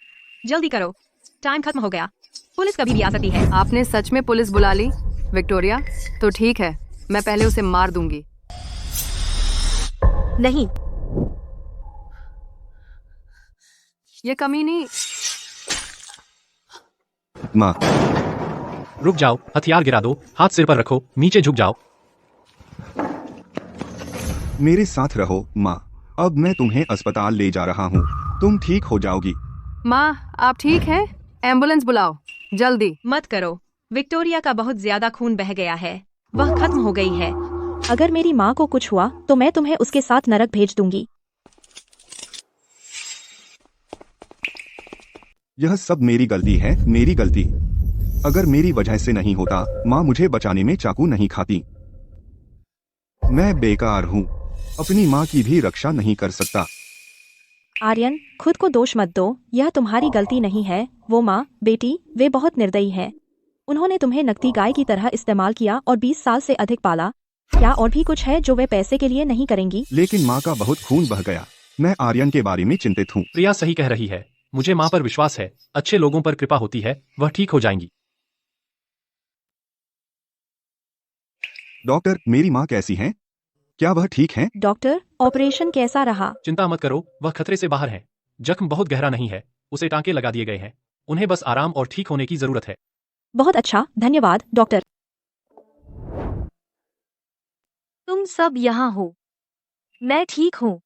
[SPEAKER 4] जल्दी करो, टाइम खत्म हो गया। पुलिस कभी भी आ सकती है।
[SPEAKER 6] आपने सच में पुलिस बुला ली? विक्टोरिया, तो ठीक है, मैं पहले उसे मार दूंगी।
[SPEAKER 1] नहीं,
[SPEAKER 6] ये कमीनी।
[SPEAKER 2] माँ,
[SPEAKER 5] रुक जाओ, हथियार गिरा दो, हाथ सिर पर रखो, नीचे झुक जाओ।
[SPEAKER 2] मेरे साथ रहो माँ। अब मैं तुम्हें अस्पताल ले जा रहा हूँ, तुम ठीक हो जाओगी।
[SPEAKER 6] माँ, आप ठीक हैं? एम्बुलेंस बुलाओ जल्दी।
[SPEAKER 4] मत करो, विक्टोरिया का बहुत ज्यादा खून बह गया है, वह खत्म हो गई है।
[SPEAKER 7] अगर मेरी माँ को कुछ हुआ तो मैं तुम्हें उसके साथ नरक भेज दूंगी।
[SPEAKER 2] यह सब मेरी गलती है, मेरी गलती। अगर मेरी वजह से नहीं होता, माँ मुझे बचाने में चाकू नहीं खाती। मैं बेकार हूँ, अपनी माँ की भी रक्षा नहीं कर सकता।
[SPEAKER 7] आर्यन, खुद को दोष मत दो, यह तुम्हारी गलती नहीं है। वो माँ बेटी, वे बहुत निर्दयी है। उन्होंने तुम्हें नकदी गाय की तरह इस्तेमाल किया और 20 साल से अधिक पाला। क्या और भी कुछ है जो वे पैसे के लिए नहीं करेंगी?
[SPEAKER 2] लेकिन माँ का बहुत खून बह गया। मैं आर्यन के बारे में चिंतित हूँ।
[SPEAKER 5] प्रिया सही कह रही है, मुझे माँ पर विश्वास है। अच्छे लोगों पर कृपा होती है, वह ठीक हो जाएंगी।
[SPEAKER 2] डॉक्टर, मेरी माँ कैसी हैं? क्या वह ठीक हैं?
[SPEAKER 7] डॉक्टर, ऑपरेशन कैसा रहा?
[SPEAKER 5] चिंता मत करो, वह खतरे से बाहर है। जख्म बहुत गहरा नहीं है, उसे टांके लगा दिए गए हैं। उन्हें बस आराम और ठीक होने की जरूरत है।
[SPEAKER 7] बहुत अच्छा, धन्यवाद डॉक्टर।
[SPEAKER 1] तुम सब यहाँ हो, मैं ठीक हूँ।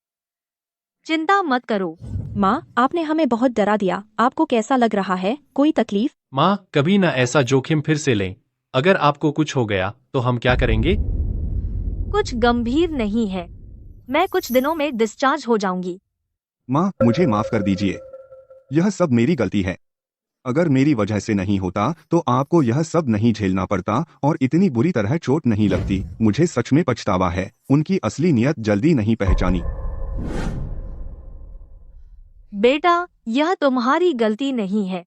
[SPEAKER 1] चिंता मत करो।
[SPEAKER 7] माँ, आपने हमें बहुत डरा दिया। आपको कैसा लग रहा है? कोई तकलीफ?
[SPEAKER 5] माँ, कभी न ऐसा जोखिम फिर से लें। अगर आपको कुछ हो गया तो हम क्या करेंगे?
[SPEAKER 1] कुछ गंभीर नहीं है। मैं कुछ दिनों में डिस्चार्ज हो जाऊंगी।
[SPEAKER 2] माँ, मुझे माफ कर दीजिए। यह सब मेरी गलती है। अगर मेरी वजह से नहीं होता तो आपको यह सब नहीं झेलना पड़ता और इतनी बुरी तरह चोट नहीं लगती। मुझे सच में पछतावा है। उनकी असली नियत जल्दी नहीं पहचानी।
[SPEAKER 1] बेटा, यह तुम्हारी गलती नहीं है।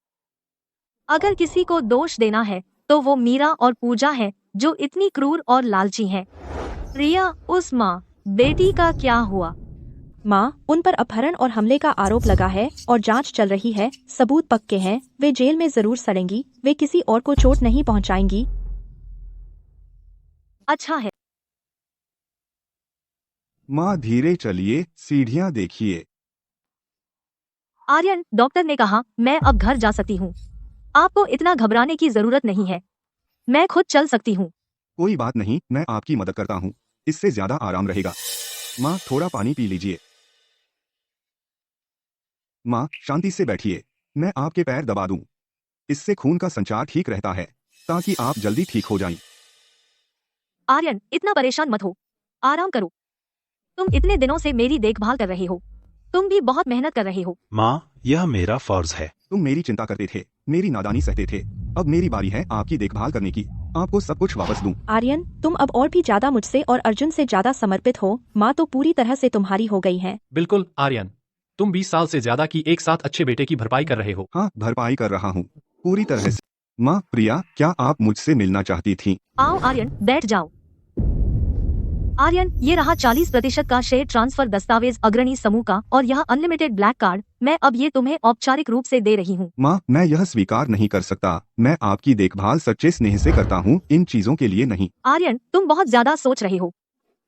[SPEAKER 1] अगर किसी को दोष देना है तो वो मीरा और पूजा है, जो इतनी क्रूर और लालची हैं। रिया, उस माँ बेटी का क्या हुआ?
[SPEAKER 7] माँ, उन पर अपहरण और हमले का आरोप लगा है और जांच चल रही है। सबूत पक्के हैं। वे जेल में जरूर सड़ेंगी। वे किसी और को चोट नहीं पहुंचाएंगी।
[SPEAKER 1] अच्छा है।
[SPEAKER 2] माँ, धीरे चलिए, सीढ़ियाँ देखिए।
[SPEAKER 1] आर्यन, डॉक्टर ने कहा मैं अब घर जा सकती हूँ। आपको इतना घबराने की जरूरत नहीं है। मैं खुद चल सकती हूँ।
[SPEAKER 2] कोई बात नहीं, मैं आपकी मदद करता हूँ। इससे ज्यादा आराम रहेगा। माँ, थोड़ा पानी पी लीजिए। माँ, शांति से बैठिए। मैं आपके पैर दबा दूं। इससे खून का संचार ठीक रहता है, ताकि आप जल्दी ठीक हो जाएं।
[SPEAKER 1] आर्यन, इतना परेशान मत हो। आराम करो। तुम इतने दिनों से मेरी देखभाल कर रहे हो। तुम भी बहुत मेहनत कर रहे हो।
[SPEAKER 11] माँ, यह मेरा फर्ज है।
[SPEAKER 2] तुम मेरी चिंता करते थे, मेरी नादानी सहते थे। अब मेरी बारी है आपकी देखभाल करने की। आपको सब कुछ वापस दूं।
[SPEAKER 7] आर्यन, तुम अब और भी ज्यादा मुझसे और अर्जुन से ज्यादा समर्पित हो। माँ तो पूरी तरह से तुम्हारी हो गई है।
[SPEAKER 5] बिल्कुल आर्यन, तुम 20 साल से ज्यादा की एक साथ अच्छे बेटे की भरपाई कर रहे हो।
[SPEAKER 2] हाँ, भरपाई कर रहा हूँ, पूरी तरह से। माँ, प्रिया, क्या आप मुझसे मिलना चाहती थीं?
[SPEAKER 1] आओ आर्यन, बैठ जाओ। आर्यन, ये रहा 40% का शेयर ट्रांसफर दस्तावेज अग्रणी समूह का, और यह अनलिमिटेड ब्लैक कार्ड। मैं अब ये तुम्हें औपचारिक रूप से दे रही हूँ।
[SPEAKER 2] माँ, मैं यह स्वीकार नहीं कर सकता। मैं आपकी देखभाल सच्चे स्नेह से करता हूँ, इन चीजों के लिए नहीं।
[SPEAKER 1] आर्यन, तुम बहुत ज्यादा सोच रहे हो।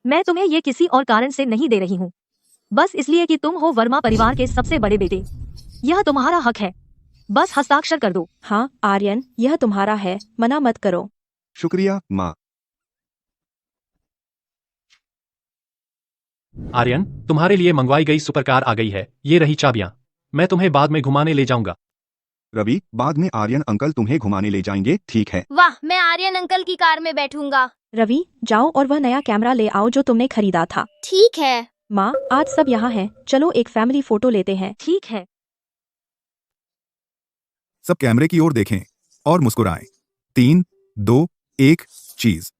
[SPEAKER 1] मैं तुम्हें ये किसी और कारण से नहीं दे रही हूँ। बस इसलिए कि तुम हो वर्मा परिवार के सबसे बड़े बेटे। यह तुम्हारा हक है। बस हस्ताक्षर कर दो।
[SPEAKER 7] हाँ आर्यन, यह तुम्हारा है। मना मत करो।
[SPEAKER 2] शुक्रिया माँ।
[SPEAKER 5] आर्यन, तुम्हारे लिए मंगवाई गई सुपर कार आ गई है। ये रही चाबियां। मैं तुम्हें बाद में घुमाने ले जाऊंगा।
[SPEAKER 2] रवि, बाद में आर्यन अंकल तुम्हें घुमाने ले जाएंगे, ठीक है?
[SPEAKER 3] वाह, मैं आर्यन अंकल की कार में बैठूंगा।
[SPEAKER 7] रवि, जाओ और वह नया कैमरा ले आओ जो तुमने खरीदा था।
[SPEAKER 3] ठीक है।
[SPEAKER 7] माँ, आज सब यहाँ हैं। चलो एक फैमिली फोटो लेते हैं।
[SPEAKER 1] ठीक है।
[SPEAKER 8] सब कैमरे की ओर देखें और मुस्कुराएं। 3, 2, 1, चीज।